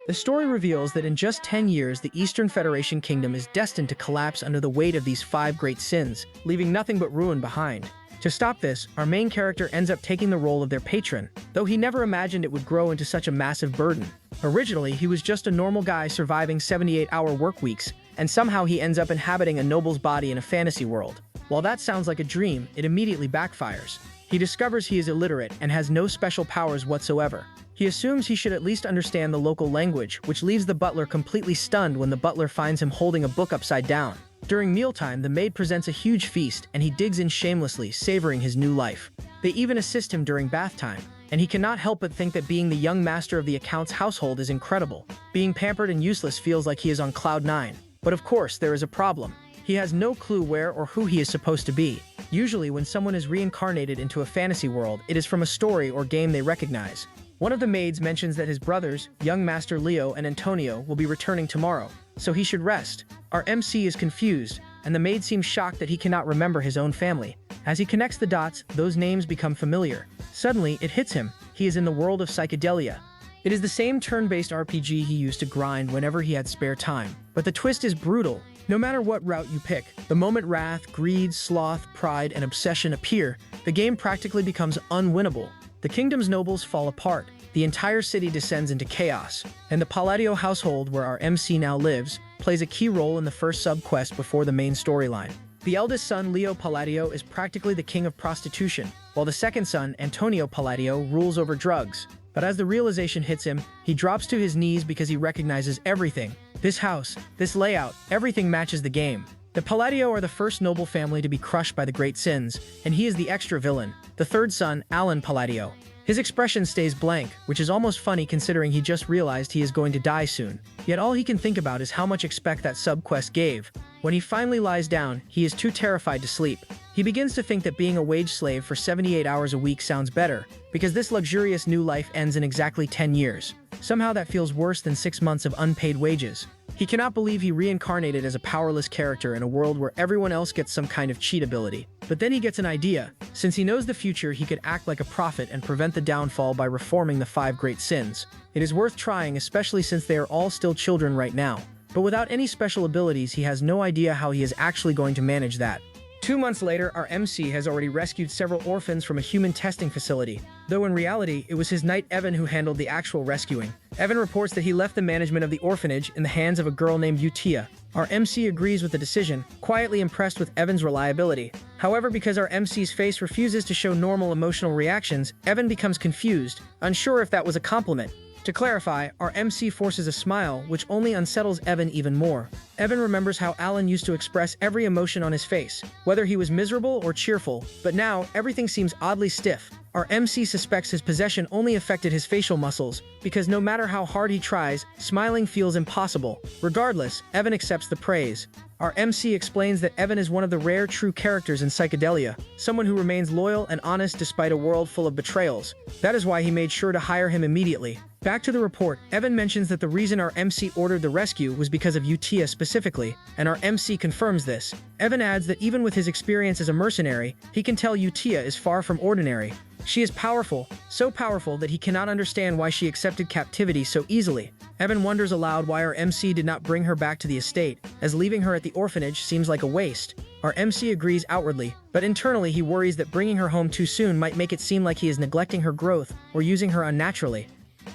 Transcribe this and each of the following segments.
The story reveals that in just 10 years, the Eastern Federation Kingdom is destined to collapse under the weight of these 5 great sins, leaving nothing but ruin behind. To stop this, our main character ends up taking the role of their patron, though he never imagined it would grow into such a massive burden. Originally, he was just a normal guy surviving 78-hour work weeks, and somehow he ends up inhabiting a noble's body in a fantasy world. While that sounds like a dream, it immediately backfires. He discovers he is illiterate and has no special powers whatsoever. He assumes he should at least understand the local language, which leaves the butler completely stunned when the butler finds him holding a book upside down. During mealtime, the maid presents a huge feast, and he digs in shamelessly, savoring his new life. They even assist him during bath time, and he cannot help but think that being the young master of the account's household is incredible. Being pampered and useless feels like he is on cloud 9. But of course, there is a problem. He has no clue where or who he is supposed to be. Usually, when someone is reincarnated into a fantasy world, it is from a story or game they recognize. One of the maids mentions that his brothers, young Master Leo and Antonio, will be returning tomorrow, so he should rest. Our MC is confused, and the maid seems shocked that he cannot remember his own family. As he connects the dots, those names become familiar. Suddenly, it hits him. He is in the world of psychedelia. It is the same turn-based RPG he used to grind whenever he had spare time. But the twist is brutal. No matter what route you pick, the moment wrath, greed, sloth, pride, and obsession appear, the game practically becomes unwinnable. The kingdom's nobles fall apart, the entire city descends into chaos, and the Palladio household, where our MC now lives, plays a key role in the first sub-quest before the main storyline. The eldest son, Leo Palladio, is practically the king of prostitution, while the second son, Antonio Palladio, rules over drugs. But as the realization hits him, he drops to his knees because he recognizes everything. This house, this layout, everything matches the game. The Palladio are the first noble family to be crushed by the great sins, and he is the extra villain, the third son, Alan Palladio. His expression stays blank, which is almost funny considering he just realized he is going to die soon. Yet all he can think about is how much expect that sub-quest gave. When he finally lies down, he is too terrified to sleep. He begins to think that being a wage slave for 78 hours a week sounds better, because this luxurious new life ends in exactly 10 years. Somehow that feels worse than 6 months of unpaid wages. He cannot believe he reincarnated as a powerless character in a world where everyone else gets some kind of cheat ability. But then he gets an idea. Since he knows the future, he could act like a prophet and prevent the downfall by reforming the 5 great sins. It is worth trying, especially since they are all still children right now. But without any special abilities, he has no idea how he is actually going to manage that. 2 months later, our MC has already rescued several orphans from a human testing facility, though in reality, it was his knight Evan who handled the actual rescuing. Evan reports that he left the management of the orphanage in the hands of a girl named Utia. Our MC agrees with the decision, quietly impressed with Evan's reliability. However, because our MC's face refuses to show normal emotional reactions, Evan becomes confused, unsure if that was a compliment. To clarify, our MC forces a smile, which only unsettles Evan even more. Evan remembers how Alan used to express every emotion on his face, whether he was miserable or cheerful, but now everything seems oddly stiff. Our MC suspects his possession only affected his facial muscles, because no matter how hard he tries, smiling feels impossible. Regardless, Evan accepts the praise. Our MC explains that Evan is one of the rare true characters in psychedelia, someone who remains loyal and honest despite a world full of betrayals. That is why he made sure to hire him immediately. Back to the report, Evan mentions that the reason our MC ordered the rescue was because of Utia specifically, and our MC confirms this. Evan adds that even with his experience as a mercenary, he can tell Utia is far from ordinary. She is powerful, so powerful that he cannot understand why she accepted captivity so easily. Evan wonders aloud why our MC did not bring her back to the estate, as leaving her at the orphanage seems like a waste. Our MC agrees outwardly, but internally he worries that bringing her home too soon might make it seem like he is neglecting her growth or using her unnaturally.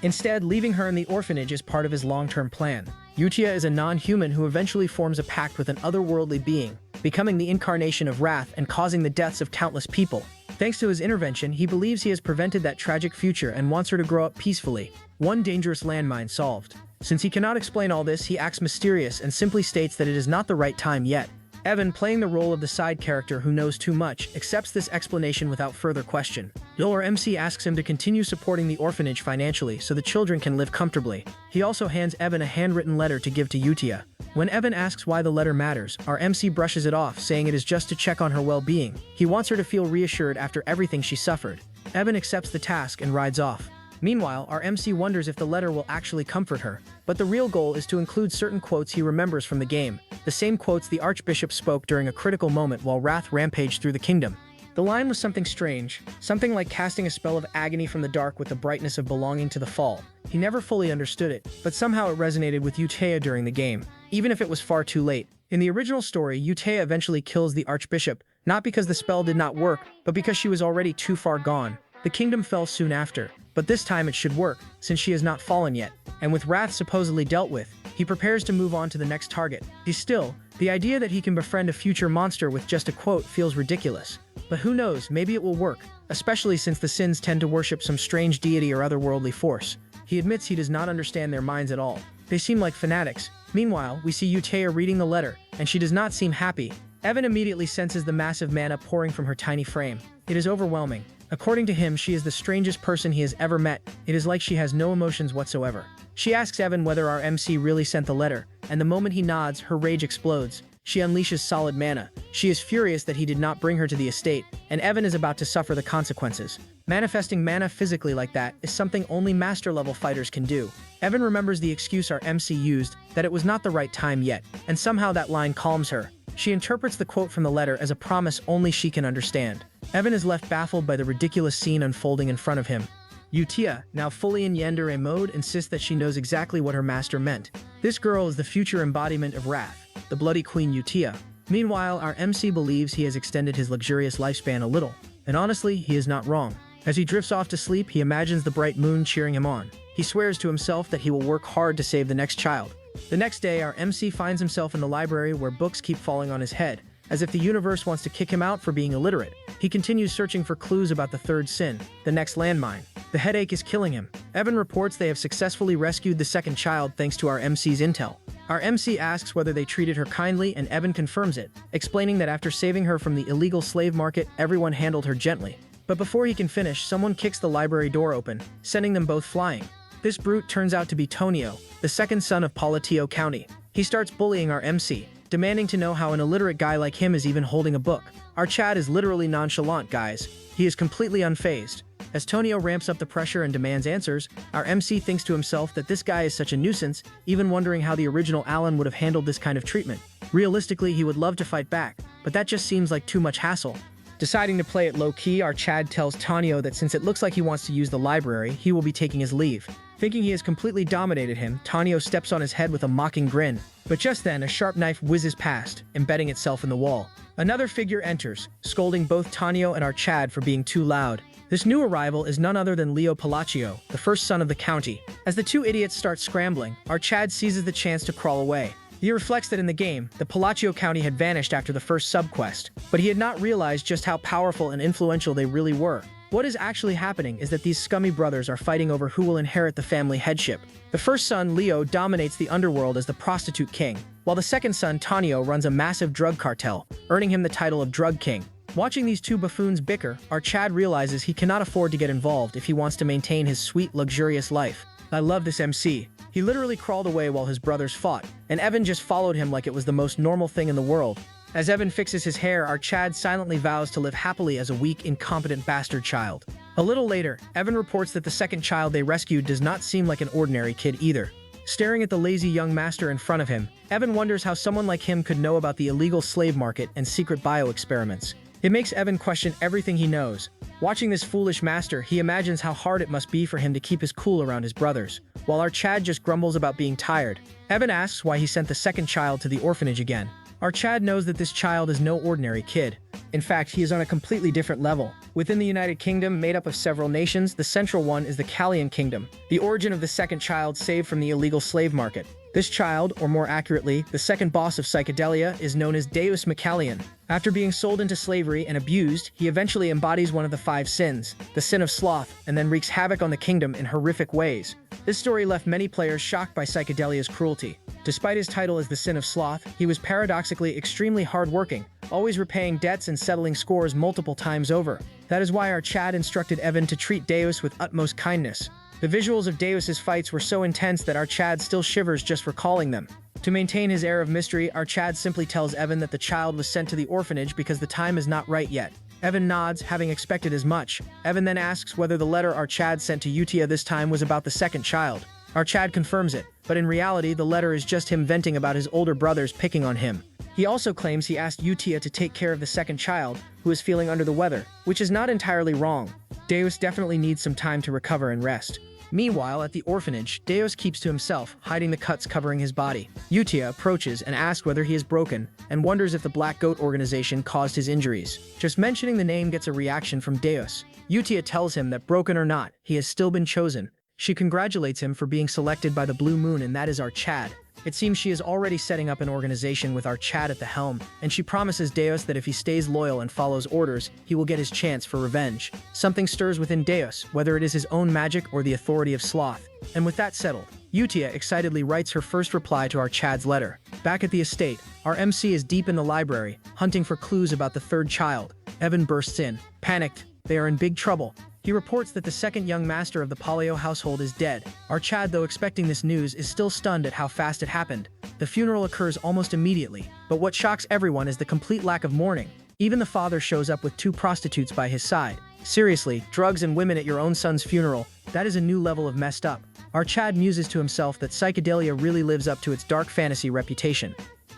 Instead, leaving her in the orphanage is part of his long-term plan. Utia is a non-human who eventually forms a pact with an otherworldly being, becoming the incarnation of wrath and causing the deaths of countless people. Thanks to his intervention, he believes he has prevented that tragic future and wants her to grow up peacefully. One dangerous landmine solved. Since he cannot explain all this, he acts mysterious and simply states that it is not the right time yet. Evan, playing the role of the side character who knows too much, accepts this explanation without further question. Our MC asks him to continue supporting the orphanage financially so the children can live comfortably. He also hands Evan a handwritten letter to give to Utia. When Evan asks why the letter matters, our MC brushes it off, saying it is just to check on her well-being. He wants her to feel reassured after everything she suffered. Evan accepts the task and rides off. Meanwhile, our MC wonders if the letter will actually comfort her, but the real goal is to include certain quotes he remembers from the game, the same quotes the Archbishop spoke during a critical moment while wrath rampaged through the kingdom. The line was something strange, something like casting a spell of agony from the dark with the brightness of belonging to the fall. He never fully understood it, but somehow it resonated with Utea during the game, even if it was far too late. In the original story, Utea eventually kills the Archbishop, not because the spell did not work, but because she was already too far gone. The kingdom fell soon after, but this time it should work, since she has not fallen yet. And with Wrath supposedly dealt with, he prepares to move on to the next target. Still, the idea that he can befriend a future monster with just a quote feels ridiculous. But who knows, maybe it will work, especially since the Sins tend to worship some strange deity or otherworldly force. He admits he does not understand their minds at all. They seem like fanatics. Meanwhile, we see Utea reading the letter, and she does not seem happy. Evan immediately senses the massive mana pouring from her tiny frame. It is overwhelming. According to him, she is the strangest person he has ever met. It is like she has no emotions whatsoever. She asks Evan whether our MC really sent the letter, and the moment he nods, her rage explodes. She unleashes solid mana. She is furious that he did not bring her to the estate, and Evan is about to suffer the consequences. Manifesting mana physically like that is something only master-level fighters can do. Evan remembers the excuse our MC used, that it was not the right time yet, and somehow that line calms her. She interprets the quote from the letter as a promise only she can understand. Evan is left baffled by the ridiculous scene unfolding in front of him. Utea, now fully in yandere mode, insists that she knows exactly what her master meant. This girl is the future embodiment of Wrath, the bloody queen Utea. Meanwhile, our MC believes he has extended his luxurious lifespan a little, and honestly, he is not wrong. As he drifts off to sleep, he imagines the bright moon cheering him on. He swears to himself that he will work hard to save the next child. The next day, our MC finds himself in the library where books keep falling on his head, as if the universe wants to kick him out for being illiterate. He continues searching for clues about the third sin, the next landmine. The headache is killing him. Evan reports they have successfully rescued the second child thanks to our MC's intel. Our MC asks whether they treated her kindly, and Evan confirms it, explaining that after saving her from the illegal slave market, everyone handled her gently. But before he can finish, someone kicks the library door open, sending them both flying. This brute turns out to be Tonio, the second son of Palatio County. He starts bullying our MC, demanding to know how an illiterate guy like him is even holding a book. Our Chad is literally nonchalant, guys. He is completely unfazed. As Tonio ramps up the pressure and demands answers, our MC thinks to himself that this guy is such a nuisance, even wondering how the original Alan would have handled this kind of treatment. Realistically, he would love to fight back, but that just seems like too much hassle. Deciding to play it low-key, our Chad tells Tonio that since it looks like he wants to use the library, he will be taking his leave. Thinking he has completely dominated him, Tonio steps on his head with a mocking grin. But just then, a sharp knife whizzes past, embedding itself in the wall. Another figure enters, scolding both Tonio and our Chad for being too loud. This new arrival is none other than Leo Palacio, the first son of the county. As the two idiots start scrambling, our Chad seizes the chance to crawl away. He reflects that in the game, the Palacio County had vanished after the first subquest, but he had not realized just how powerful and influential they really were. What is actually happening is that these scummy brothers are fighting over who will inherit the family headship. The first son, Leo, dominates the underworld as the prostitute king, while the second son, Tonio, runs a massive drug cartel, earning him the title of Drug King. Watching these two buffoons bicker, our Chad realizes he cannot afford to get involved if he wants to maintain his sweet, luxurious life. I love this MC. He literally crawled away while his brothers fought, and Evan just followed him like it was the most normal thing in the world. As Evan fixes his hair, our Chad silently vows to live happily as a weak, incompetent bastard child. A little later, Evan reports that the second child they rescued does not seem like an ordinary kid either. Staring at the lazy young master in front of him, Evan wonders how someone like him could know about the illegal slave market and secret bio-experiments. It makes Evan question everything he knows. Watching this foolish master, he imagines how hard it must be for him to keep his cool around his brothers, while our Chad just grumbles about being tired. Evan asks why he sent the second child to the orphanage again. Our Chad knows that this child is no ordinary kid. In fact, he is on a completely different level. Within the United Kingdom, made up of several nations, the central one is the Callian Kingdom, the origin of the second child saved from the illegal slave market. This child, or more accurately, the second boss of psychedelia, is known as Deus Macallian. After being sold into slavery and abused, he eventually embodies one of the 5 sins, the sin of sloth, and then wreaks havoc on the kingdom in horrific ways. This story left many players shocked by psychedelia's cruelty. Despite his title as the sin of sloth, he was paradoxically extremely hardworking, always repaying debts and settling scores multiple times over. That is why our Chad instructed Evan to treat Deus with utmost kindness. The visuals of Deus's fights were so intense that our Chad still shivers just recalling them. To maintain his air of mystery, our Chad simply tells Evan that the child was sent to the orphanage because the time is not right yet. Evan nods, having expected as much. Evan then asks whether the letter our Chad sent to Utea this time was about the second child. Our Chad confirms it, but in reality, the letter is just him venting about his older brothers picking on him. He also claims he asked Utea to take care of the second child, who is feeling under the weather, which is not entirely wrong. Deus definitely needs some time to recover and rest. Meanwhile, at the orphanage, Deus keeps to himself, hiding the cuts covering his body. Utia approaches and asks whether he is broken, and wonders if the Black Goat organization caused his injuries. Just mentioning the name gets a reaction from Deus. Utia tells him that broken or not, he has still been chosen. She congratulates him for being selected by the Blue Moon, and that is our Chad. It seems she is already setting up an organization with our Chad at the helm, and she promises Deus that if he stays loyal and follows orders, he will get his chance for revenge. Something stirs within Deus, whether it is his own magic or the authority of Sloth. And with that settled, Utia excitedly writes her first reply to our Chad's letter. Back at the estate, our MC is deep in the library, hunting for clues about the third child. Evan bursts in. Panicked, they are in big trouble. He reports that the second young master of the Paleo household is dead. Our Chad, though expecting this news, is still stunned at how fast it happened. The funeral occurs almost immediately, but what shocks everyone is the complete lack of mourning. Even the father shows up with 2 prostitutes by his side. Seriously, drugs and women at your own son's funeral, that is a new level of messed up. Our Chad muses to himself that psychedelia really lives up to its dark fantasy reputation.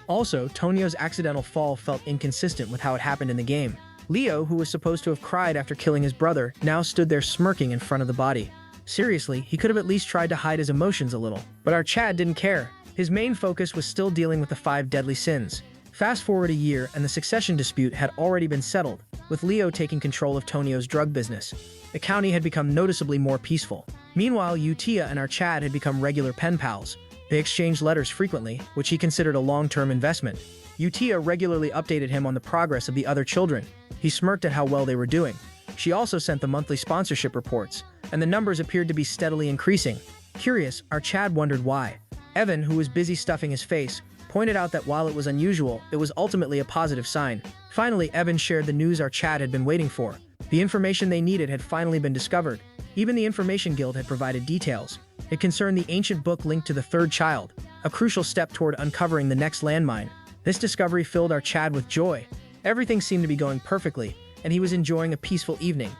Also, Tonio's accidental fall felt inconsistent with how it happened in the game. Leo, who was supposed to have cried after killing his brother, now stood there smirking in front of the body. Seriously, he could have at least tried to hide his emotions a little. But our Chad didn't care. His main focus was still dealing with the 5 deadly sins. Fast forward a year, and the succession dispute had already been settled, with Leo taking control of Tonio's drug business. The county had become noticeably more peaceful. Meanwhile, Utia and our Chad had become regular pen pals. They exchanged letters frequently, which he considered a long-term investment. Utia regularly updated him on the progress of the other children. He smirked at how well they were doing. She also sent the monthly sponsorship reports, and the numbers appeared to be steadily increasing. Curious, our Chad wondered why. Evan, who was busy stuffing his face, pointed out that while it was unusual, it was ultimately a positive sign. Finally, Evan shared the news our Chad had been waiting for. The information they needed had finally been discovered. Even the Information Guild had provided details. It concerned the ancient book linked to the third child, a crucial step toward uncovering the next landmine. This discovery filled our Chad with joy. Everything seemed to be going perfectly, and he was enjoying a peaceful evening.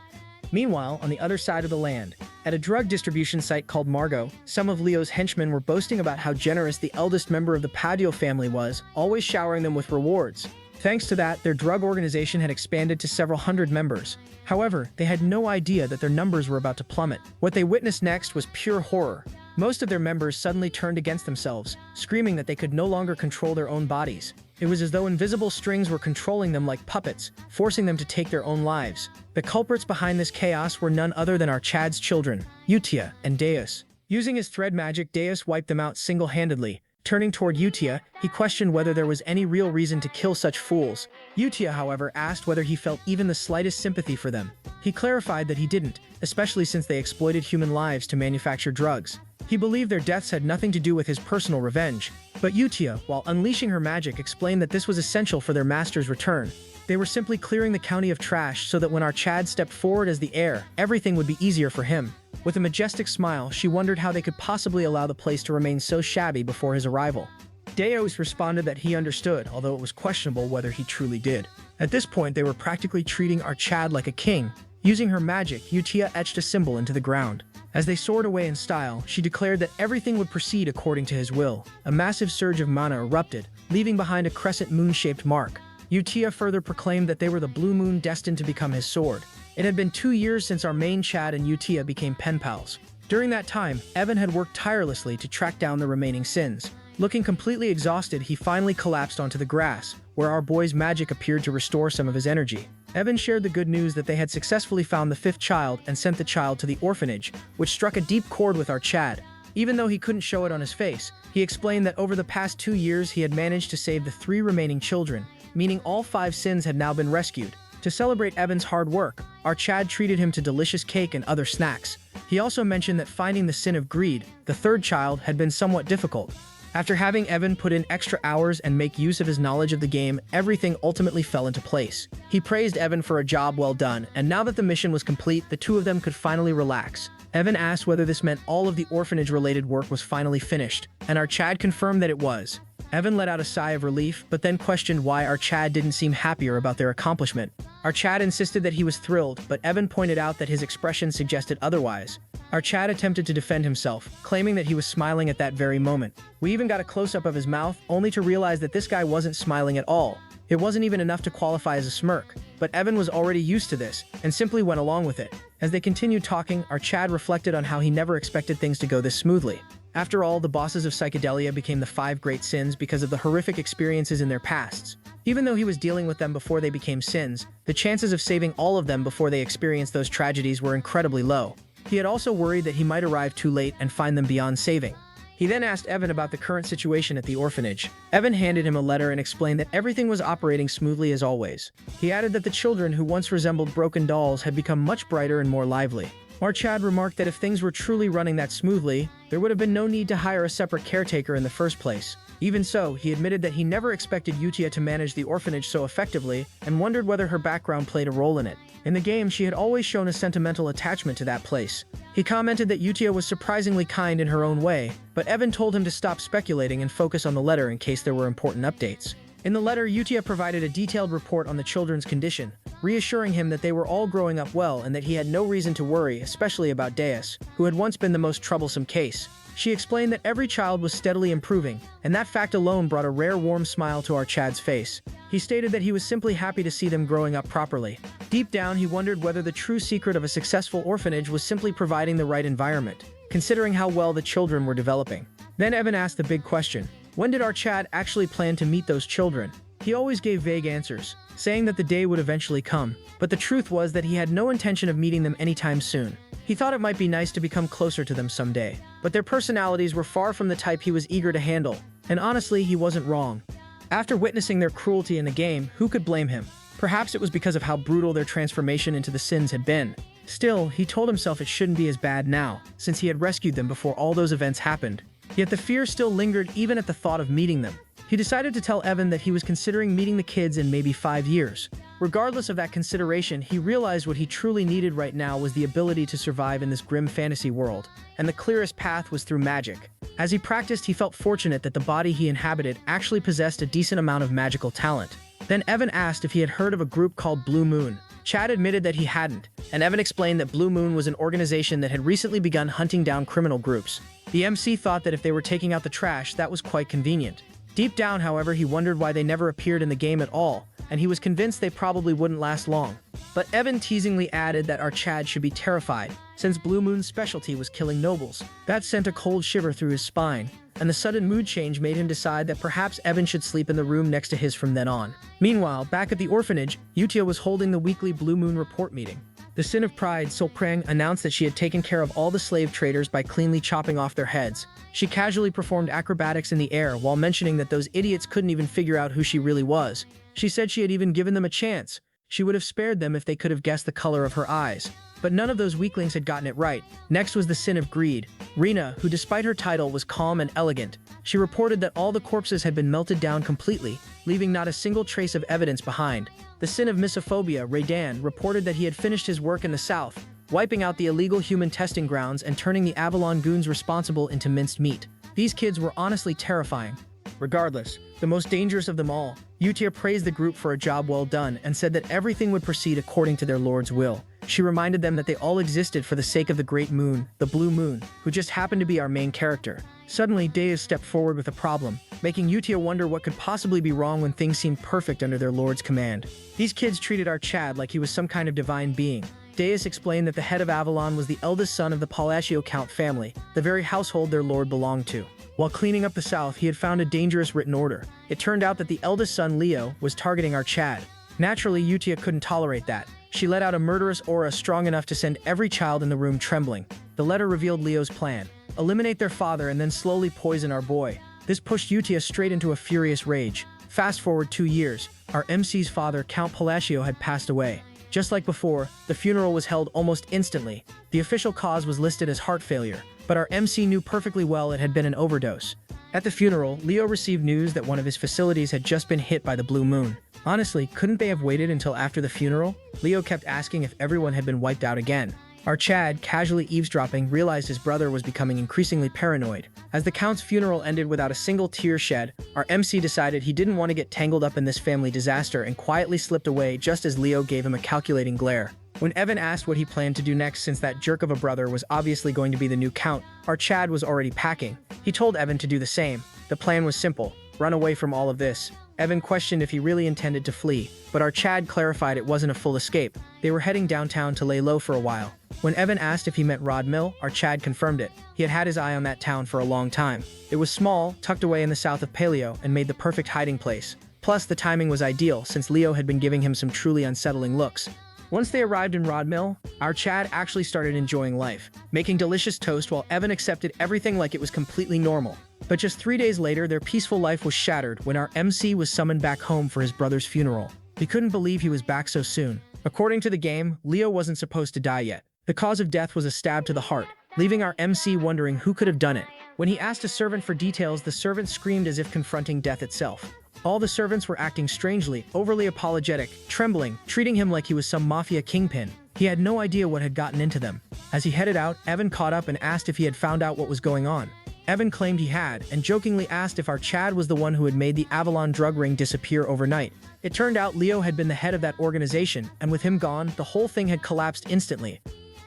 Meanwhile, on the other side of the land, at a drug distribution site called Margot, some of Leo's henchmen were boasting about how generous the eldest member of the Padio family was, always showering them with rewards. Thanks to that, their drug organization had expanded to several hundred members. However, they had no idea that their numbers were about to plummet. What they witnessed next was pure horror. Most of their members suddenly turned against themselves, screaming that they could no longer control their own bodies. It was as though invisible strings were controlling them like puppets, forcing them to take their own lives. The culprits behind this chaos were none other than our Chad's children, Utia and Deus. Using his thread magic, Deus wiped them out single-handedly. Turning toward Utia, he questioned whether there was any real reason to kill such fools. Utia, however, asked whether he felt even the slightest sympathy for them. He clarified that he didn't, especially since they exploited human lives to manufacture drugs. He believed their deaths had nothing to do with his personal revenge. But Utia, while unleashing her magic, explained that this was essential for their master's return. They were simply clearing the county of trash so that when our Chad stepped forward as the heir, everything would be easier for him. With a majestic smile, she wondered how they could possibly allow the place to remain so shabby before his arrival. Deus responded that he understood, although it was questionable whether he truly did. At this point, they were practically treating our Chad like a king. Using her magic, Utia etched a symbol into the ground. As they soared away in style, she declared that everything would proceed according to his will. A massive surge of mana erupted, leaving behind a crescent moon-shaped mark. Utia further proclaimed that they were the Blue Moon destined to become his sword. It had been 2 years since our main Chad and Utia became pen pals. During that time, Evan had worked tirelessly to track down the remaining sins. Looking completely exhausted, he finally collapsed onto the grass, where our boy's magic appeared to restore some of his energy. Evan shared the good news that they had successfully found the 5th child and sent the child to the orphanage, which struck a deep chord with our Chad. Even though he couldn't show it on his face, he explained that over the past 2 years he had managed to save the 3 remaining children, meaning all 5 sins had now been rescued. To celebrate Evan's hard work, our Chad treated him to delicious cake and other snacks. He also mentioned that finding the sin of greed, the 3rd child, had been somewhat difficult. After having Evan put in extra hours and make use of his knowledge of the game, everything ultimately fell into place. He praised Evan for a job well done, and now that the mission was complete, the 2 of them could finally relax. Evan asked whether this meant all of the orphanage-related work was finally finished, and our Chad confirmed that it was. Evan let out a sigh of relief, but then questioned why our Chad didn't seem happier about their accomplishment. Our Chad insisted that he was thrilled, but Evan pointed out that his expression suggested otherwise. Our Chad attempted to defend himself, claiming that he was smiling at that very moment. We even got a close-up of his mouth, only to realize that this guy wasn't smiling at all. It wasn't even enough to qualify as a smirk, but Evan was already used to this, and simply went along with it. As they continued talking, our Chad reflected on how he never expected things to go this smoothly. After all, the bosses of psychedelia became the 5 great sins because of the horrific experiences in their pasts. Even though he was dealing with them before they became sins, the chances of saving all of them before they experienced those tragedies were incredibly low. He had also worried that he might arrive too late and find them beyond saving. He then asked Evan about the current situation at the orphanage. Evan handed him a letter and explained that everything was operating smoothly as always. He added that the children who once resembled broken dolls had become much brighter and more lively. Our Chad remarked that if things were truly running that smoothly, there would have been no need to hire a separate caretaker in the first place. Even so, he admitted that he never expected Yutia to manage the orphanage so effectively and wondered whether her background played a role in it. In the game, she had always shown a sentimental attachment to that place. He commented that Yutia was surprisingly kind in her own way, but Evan told him to stop speculating and focus on the letter in case there were important updates. In the letter, Yutia provided a detailed report on the children's condition, reassuring him that they were all growing up well and that he had no reason to worry, especially about Deus, who had once been the most troublesome case. She explained that every child was steadily improving, and that fact alone brought a rare warm smile to our Chad's face. He stated that he was simply happy to see them growing up properly. Deep down, he wondered whether the true secret of a successful orphanage was simply providing the right environment, considering how well the children were developing. Then Evan asked the big question: when did our Chad actually plan to meet those children? He always gave vague answers, saying that the day would eventually come, but the truth was that he had no intention of meeting them anytime soon. He thought it might be nice to become closer to them someday, but their personalities were far from the type he was eager to handle, and honestly, he wasn't wrong. After witnessing their cruelty in the game, who could blame him? Perhaps it was because of how brutal their transformation into the sins had been. Still, he told himself it shouldn't be as bad now, since he had rescued them before all those events happened. Yet the fear still lingered even at the thought of meeting them. He decided to tell Evan that he was considering meeting the kids in maybe 5 years. Regardless of that consideration, he realized what he truly needed right now was the ability to survive in this grim fantasy world, and the clearest path was through magic. As he practiced, he felt fortunate that the body he inhabited actually possessed a decent amount of magical talent. Then Evan asked if he had heard of a group called Blue Moon. Chad admitted that he hadn't, and Evan explained that Blue Moon was an organization that had recently begun hunting down criminal groups. The MC thought that if they were taking out the trash, that was quite convenient. Deep down, however, he wondered why they never appeared in the game at all, and he was convinced they probably wouldn't last long. But Evan teasingly added that our Chad should be terrified, since Blue Moon's specialty was killing nobles. That sent a cold shiver through his spine, and the sudden mood change made him decide that perhaps Evan should sleep in the room next to his from then on. Meanwhile, back at the orphanage, Yutia was holding the weekly Blue Moon report meeting. The Sin of Pride, Solprang, announced that she had taken care of all the slave traders by cleanly chopping off their heads. She casually performed acrobatics in the air while mentioning that those idiots couldn't even figure out who she really was. She said she had even given them a chance. She would have spared them if they could have guessed the color of her eyes. But none of those weaklings had gotten it right. Next was the Sin of Greed. Rena, who despite her title was calm and elegant, she reported that all the corpses had been melted down completely, leaving not a single trace of evidence behind. The Sin of Misophobia, Raydan, reported that he had finished his work in the south, wiping out the illegal human testing grounds and turning the Avalon goons responsible into minced meat. These kids were honestly terrifying. Regardless, the most dangerous of them all, Yutia praised the group for a job well done and said that everything would proceed according to their lord's will. She reminded them that they all existed for the sake of the Great Moon, the Blue Moon, who just happened to be our main character. Suddenly, Deus stepped forward with a problem, making Yutia wonder what could possibly be wrong when things seemed perfect under their lord's command. These kids treated our Chad like he was some kind of divine being. Deus explained that the head of Avalon was the eldest son of the Palacio Count family, the very household their lord belonged to. While cleaning up the south, he had found a dangerous written order. It turned out that the eldest son, Leo, was targeting our Chad. Naturally, Yutia couldn't tolerate that. She let out a murderous aura strong enough to send every child in the room trembling. The letter revealed Leo's plan: eliminate their father and then slowly poison our boy. This pushed Yutia straight into a furious rage. Fast forward 2 years, our MC's father, Count Palacio, had passed away. Just like before, the funeral was held almost instantly. The official cause was listed as heart failure, but our MC knew perfectly well it had been an overdose. At the funeral, Leo received news that one of his facilities had just been hit by the Blue Moon. Honestly, couldn't they have waited until after the funeral? Leo kept asking if everyone had been wiped out again. Our Chad, casually eavesdropping, realized his brother was becoming increasingly paranoid. As the Count's funeral ended without a single tear shed, our MC decided he didn't want to get tangled up in this family disaster and quietly slipped away just as Leo gave him a calculating glare. When Evan asked what he planned to do next, since that jerk of a brother was obviously going to be the new Count, our Chad was already packing. He told Evan to do the same. The plan was simple: run away from all of this. Evan questioned if he really intended to flee, but our Chad clarified it wasn't a full escape. They were heading downtown to lay low for a while. When Evan asked if he meant Rod Mill, our Chad confirmed it. He had had his eye on that town for a long time. It was small, tucked away in the south of Paleo, and made the perfect hiding place. Plus, the timing was ideal since Leo had been giving him some truly unsettling looks. Once they arrived in Rod Mill, our Chad actually started enjoying life, making delicious toast while Evan accepted everything like it was completely normal. But just 3 days later, their peaceful life was shattered when our MC was summoned back home for his brother's funeral. He couldn't believe he was back so soon. According to the game, Leo wasn't supposed to die yet. The cause of death was a stab to the heart, leaving our MC wondering who could have done it. When he asked a servant for details, the servant screamed as if confronting death itself. All the servants were acting strangely, overly apologetic, trembling, treating him like he was some mafia kingpin. He had no idea what had gotten into them. As he headed out, Evan caught up and asked if he had found out what was going on. Evan claimed he had, and jokingly asked if our Chad was the one who had made the Avalon drug ring disappear overnight. It turned out Leo had been the head of that organization, and with him gone, the whole thing had collapsed instantly.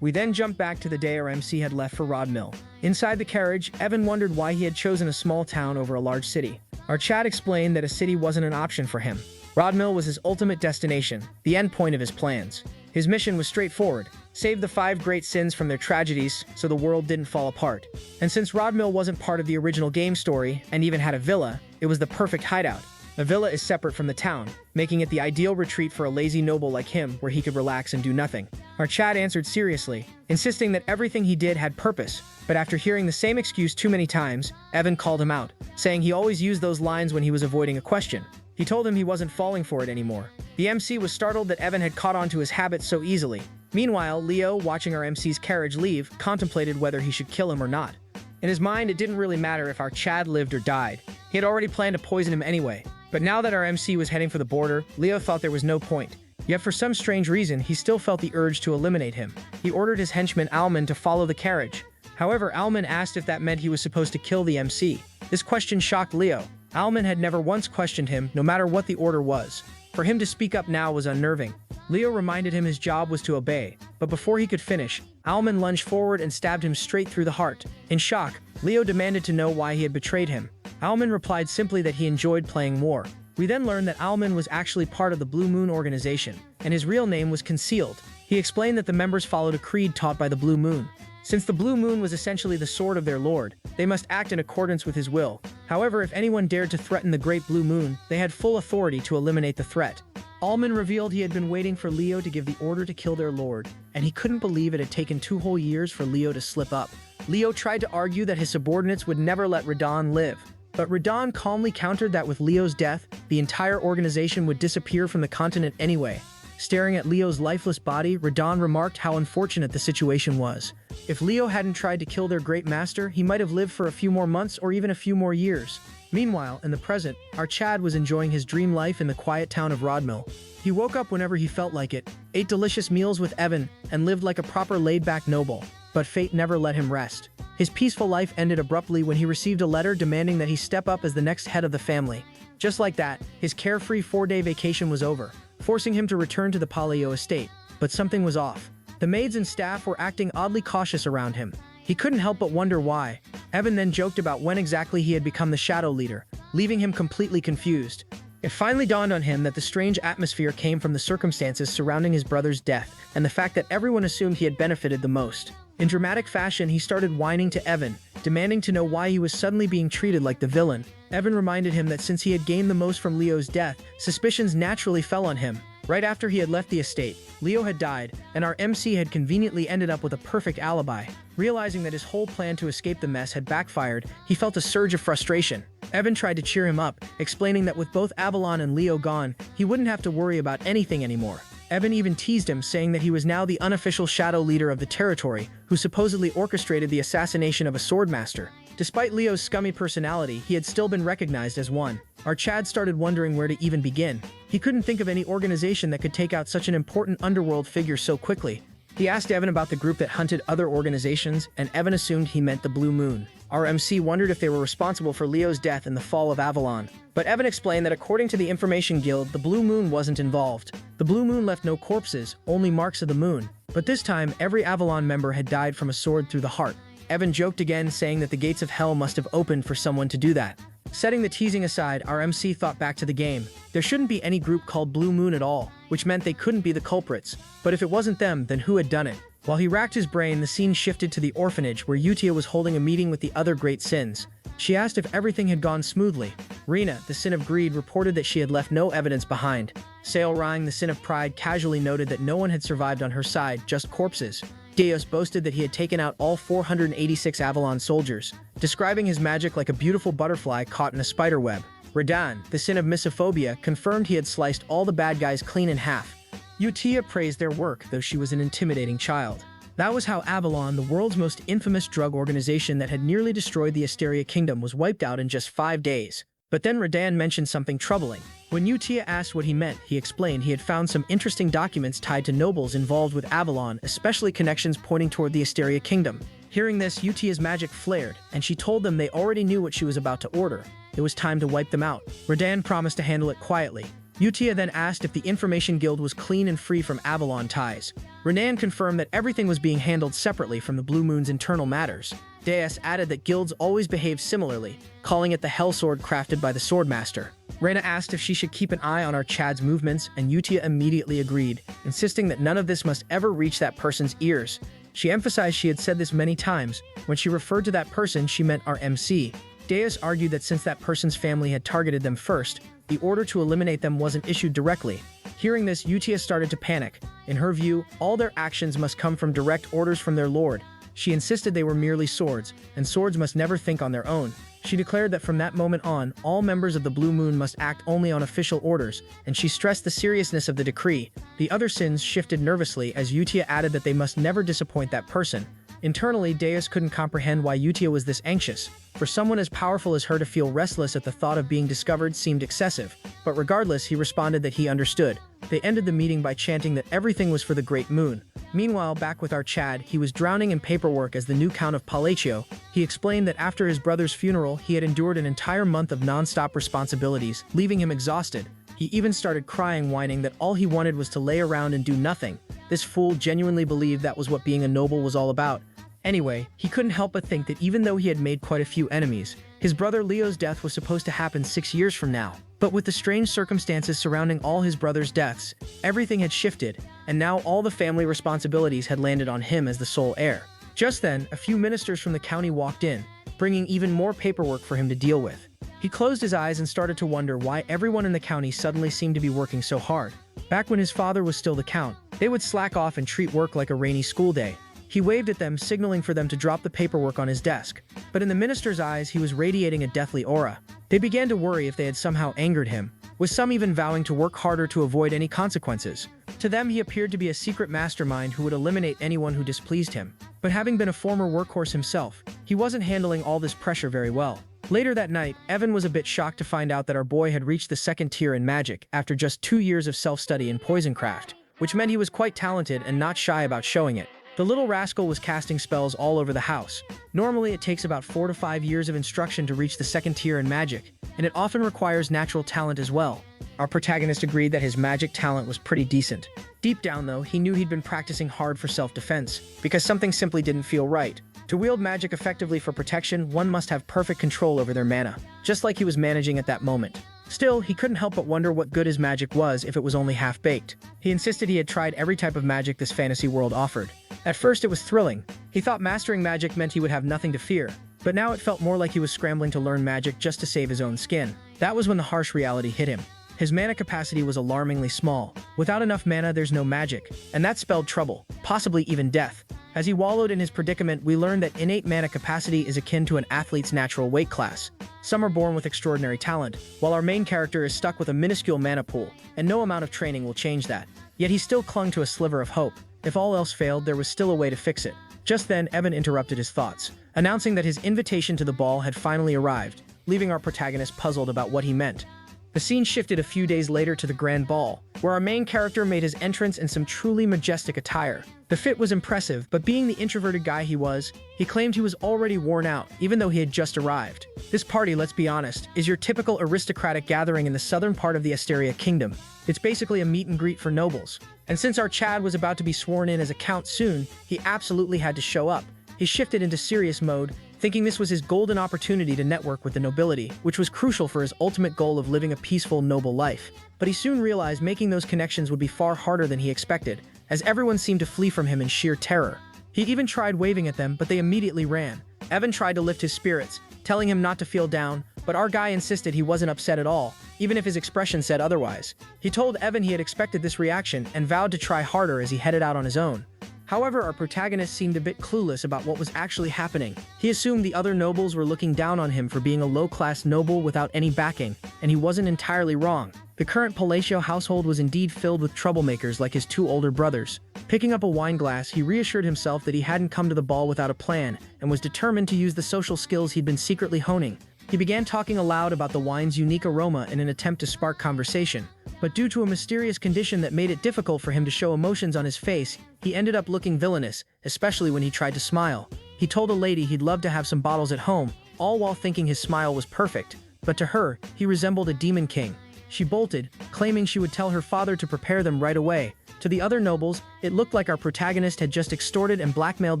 We then jumped back to the day our MC had left for Rod Mill. Inside the carriage, Evan wondered why he had chosen a small town over a large city. Our Chad explained that a city wasn't an option for him. Rod Mill was his ultimate destination, the end point of his plans. His mission was straightforward: save the 5 great sins from their tragedies so the world didn't fall apart. And since Rod Mill wasn't part of the original game story and even had a villa, it was the perfect hideout. A villa is separate from the town, making it the ideal retreat for a lazy noble like him where he could relax and do nothing. Our Chad answered seriously, insisting that everything he did had purpose, but after hearing the same excuse too many times, Evan called him out, saying he always used those lines when he was avoiding a question. He told him he wasn't falling for it anymore. The MC was startled that Evan had caught on to his habits so easily. Meanwhile, Leo, watching our MC's carriage leave, contemplated whether he should kill him or not. In his mind, it didn't really matter if our Chad lived or died. He had already planned to poison him anyway. But now that our MC was heading for the border, Leo thought there was no point. Yet for some strange reason, he still felt the urge to eliminate him. He ordered his henchman Alman to follow the carriage. However, Alman asked if that meant he was supposed to kill the MC. This question shocked Leo. Alman had never once questioned him, no matter what the order was. For him to speak up now was unnerving. Leo reminded him his job was to obey, but before he could finish, Alman lunged forward and stabbed him straight through the heart. In shock, Leo demanded to know why he had betrayed him. Alman replied simply that he enjoyed playing war. We then learned that Alman was actually part of the Blue Moon organization, and his real name was concealed. He explained that the members followed a creed taught by the Blue Moon. Since the Blue Moon was essentially the sword of their lord, they must act in accordance with his will. However, if anyone dared to threaten the Great Blue Moon, they had full authority to eliminate the threat. Alman revealed he had been waiting for Leo to give the order to kill their lord, and he couldn't believe it had taken 2 whole years for Leo to slip up. Leo tried to argue that his subordinates would never let Radon live, but Radon calmly countered that with Leo's death, the entire organization would disappear from the continent anyway. Staring at Leo's lifeless body, Radon remarked how unfortunate the situation was. If Leo hadn't tried to kill their great master, he might have lived for a few more months or even a few more years. Meanwhile, in the present, our Chad was enjoying his dream life in the quiet town of Rodmill. He woke up whenever he felt like it, ate delicious meals with Evan, and lived like a proper laid-back noble. But fate never let him rest. His peaceful life ended abruptly when he received a letter demanding that he step up as the next head of the family. Just like that, his carefree 4-day vacation was over, forcing him to return to the Paleo estate. But something was off. The maids and staff were acting oddly cautious around him. He couldn't help but wonder why. Evan then joked about when exactly he had become the shadow leader, leaving him completely confused. It finally dawned on him that the strange atmosphere came from the circumstances surrounding his brother's death and the fact that everyone assumed he had benefited the most. In dramatic fashion, he started whining to Evan, demanding to know why he was suddenly being treated like the villain. Evan reminded him that since he had gained the most from Leo's death, suspicions naturally fell on him. Right after he had left the estate, Leo had died, and our MC had conveniently ended up with a perfect alibi. Realizing that his whole plan to escape the mess had backfired, he felt a surge of frustration. Evan tried to cheer him up, explaining that with both Avalon and Leo gone, he wouldn't have to worry about anything anymore. Evan even teased him, saying that he was now the unofficial shadow leader of the territory, who supposedly orchestrated the assassination of a swordmaster. Despite Leo's scummy personality, he had still been recognized as one. Our Chad started wondering where to even begin. He couldn't think of any organization that could take out such an important underworld figure so quickly. He asked Evan about the group that hunted other organizations, and Evan assumed he meant the Blue Moon. Our MC wondered if they were responsible for Leo's death and the fall of Avalon. But Evan explained that according to the Information Guild, the Blue Moon wasn't involved. The Blue Moon left no corpses, only marks of the moon. But this time, every Avalon member had died from a sword through the heart. Evan joked again, saying that the gates of hell must have opened for someone to do that. Setting the teasing aside, our MC thought back to the game. There shouldn't be any group called Blue Moon at all, which meant they couldn't be the culprits. But if it wasn't them, then who had done it? While he racked his brain, the scene shifted to the orphanage where Utia was holding a meeting with the other great sins. She asked if everything had gone smoothly. Rina, the sin of greed, reported that she had left no evidence behind. Sailrang, the sin of pride, casually noted that no one had survived on her side, just corpses. Deus boasted that he had taken out all 486 Avalon soldiers, describing his magic like a beautiful butterfly caught in a spider web. Radan, the sin of misophobia, confirmed he had sliced all the bad guys clean in half. Utia praised their work, though she was an intimidating child. That was how Avalon, the world's most infamous drug organization that had nearly destroyed the Asteria Kingdom, was wiped out in just 5 days. But then Radan mentioned something troubling. When Utia asked what he meant, he explained he had found some interesting documents tied to nobles involved with Avalon, especially connections pointing toward the Asteria Kingdom. Hearing this, Utia's magic flared, and she told them they already knew what she was about to order. It was time to wipe them out. Radan promised to handle it quietly. Utia then asked if the Information Guild was clean and free from Avalon ties. Renan confirmed that everything was being handled separately from the Blue Moon's internal matters. Deus added that guilds always behave similarly, calling it the Hell Sword crafted by the Swordmaster. Reyna asked if she should keep an eye on our Chad's movements, and Utia immediately agreed, insisting that none of this must ever reach that person's ears. She emphasized she had said this many times. When she referred to that person, she meant our MC. Deus argued that since that person's family had targeted them first, the order to eliminate them wasn't issued directly. Hearing this, Utia started to panic. In her view, all their actions must come from direct orders from their lord. She insisted they were merely swords, and swords must never think on their own. She declared that from that moment on, all members of the Blue Moon must act only on official orders, and she stressed the seriousness of the decree. The other sins shifted nervously as Utia added that they must never disappoint that person. Internally, Deus couldn't comprehend why Utia was this anxious. For someone as powerful as her to feel restless at the thought of being discovered seemed excessive, but regardless, he responded that he understood. They ended the meeting by chanting that everything was for the Great Moon. Meanwhile, back with our Chad, he was drowning in paperwork as the new Count of Palacio. He explained that after his brother's funeral, he had endured an entire month of non-stop responsibilities, leaving him exhausted. He even started crying, whining that all he wanted was to lay around and do nothing. This fool genuinely believed that was what being a noble was all about. Anyway, he couldn't help but think that even though he had made quite a few enemies, his brother Leo's death was supposed to happen 6 years from now. But with the strange circumstances surrounding all his brother's deaths, everything had shifted, and now all the family responsibilities had landed on him as the sole heir. Just then, a few ministers from the county walked in, bringing even more paperwork for him to deal with. He closed his eyes and started to wonder why everyone in the county suddenly seemed to be working so hard. Back when his father was still the count, they would slack off and treat work like a rainy school day. He waved at them, signaling for them to drop the paperwork on his desk. But in the minister's eyes, he was radiating a deathly aura. They began to worry if they had somehow angered him, with some even vowing to work harder to avoid any consequences. To them, he appeared to be a secret mastermind who would eliminate anyone who displeased him. But having been a former workhorse himself, he wasn't handling all this pressure very well. Later that night, Evan was a bit shocked to find out that our boy had reached the 2nd tier in magic after just 2 years of self-study in poisoncraft, which meant he was quite talented and not shy about showing it. The little rascal was casting spells all over the house. Normally, it takes about 4 to 5 years of instruction to reach the 2nd tier in magic, and it often requires natural talent as well. Our protagonist agreed that his magic talent was pretty decent. Deep down, though, he knew he'd been practicing hard for self-defense, because something simply didn't feel right. To wield magic effectively for protection, one must have perfect control over their mana, just like he was managing at that moment. Still, he couldn't help but wonder what good his magic was if it was only half-baked. He insisted he had tried every type of magic this fantasy world offered. At first, it was thrilling. He thought mastering magic meant he would have nothing to fear, but now it felt more like he was scrambling to learn magic just to save his own skin. That was when the harsh reality hit him. His mana capacity was alarmingly small. Without enough mana, there's no magic, and that spelled trouble, possibly even death. As he wallowed in his predicament, we learned that innate mana capacity is akin to an athlete's natural weight class. Some are born with extraordinary talent, while our main character is stuck with a minuscule mana pool, and no amount of training will change that. Yet he still clung to a sliver of hope. If all else failed, there was still a way to fix it. Just then, Evan interrupted his thoughts, announcing that his invitation to the ball had finally arrived, leaving our protagonist puzzled about what he meant. The scene shifted a few days later to the grand ball, where our main character made his entrance in some truly majestic attire. The fit was impressive, but being the introverted guy he was, he claimed he was already worn out, even though he had just arrived. This party, let's be honest, is your typical aristocratic gathering in the southern part of the Asteria Kingdom. It's basically a meet and greet for nobles. And since our Chad was about to be sworn in as a count soon, he absolutely had to show up. He shifted into serious mode, thinking this was his golden opportunity to network with the nobility, which was crucial for his ultimate goal of living a peaceful, noble life. But he soon realized making those connections would be far harder than he expected, as everyone seemed to flee from him in sheer terror. He even tried waving at them, but they immediately ran. Evan tried to lift his spirits, telling him not to feel down, but our guy insisted he wasn't upset at all, even if his expression said otherwise. He told Evan he had expected this reaction and vowed to try harder as he headed out on his own. However, our protagonist seemed a bit clueless about what was actually happening. He assumed the other nobles were looking down on him for being a low-class noble without any backing, and he wasn't entirely wrong. The current palatial household was indeed filled with troublemakers like his two older brothers. Picking up a wine glass, he reassured himself that he hadn't come to the ball without a plan and was determined to use the social skills he'd been secretly honing. He began talking aloud about the wine's unique aroma in an attempt to spark conversation, but due to a mysterious condition that made it difficult for him to show emotions on his face, he ended up looking villainous, especially when he tried to smile. He told a lady he'd love to have some bottles at home, all while thinking his smile was perfect, but to her, he resembled a demon king. She bolted, claiming she would tell her father to prepare them right away. To the other nobles, it looked like our protagonist had just extorted and blackmailed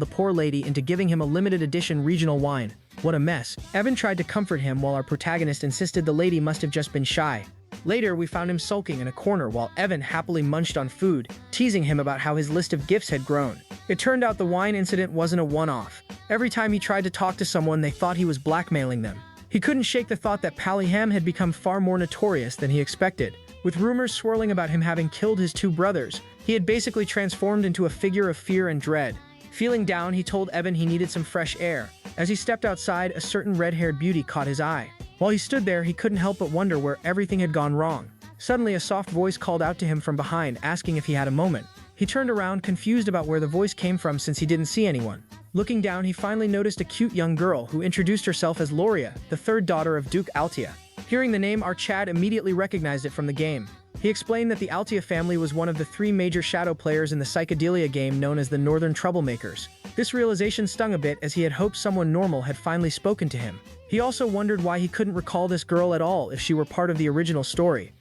the poor lady into giving him a limited edition regional wine. What a mess. Evan tried to comfort him while our protagonist insisted the lady must have just been shy. Later, we found him sulking in a corner while Evan happily munched on food, teasing him about how his list of gifts had grown. It turned out the wine incident wasn't a one-off. Every time he tried to talk to someone, they thought he was blackmailing them. He couldn't shake the thought that Paliham had become far more notorious than he expected. With rumors swirling about him having killed his two brothers, he had basically transformed into a figure of fear and dread. Feeling down, he told Evan he needed some fresh air. As he stepped outside, a certain red-haired beauty caught his eye. While he stood there, he couldn't help but wonder where everything had gone wrong. Suddenly, a soft voice called out to him from behind, asking if he had a moment. He turned around, confused about where the voice came from since he didn't see anyone. Looking down, he finally noticed a cute young girl who introduced herself as Loria, the third daughter of Duke Altia. Hearing the name, our Chad immediately recognized it from the game. He explained that the Altia family was one of the three major shadow players in the psychedelia game known as the Northern Troublemakers. This realization stung a bit as he had hoped someone normal had finally spoken to him. He also wondered why he couldn't recall this girl at all if she were part of the original story.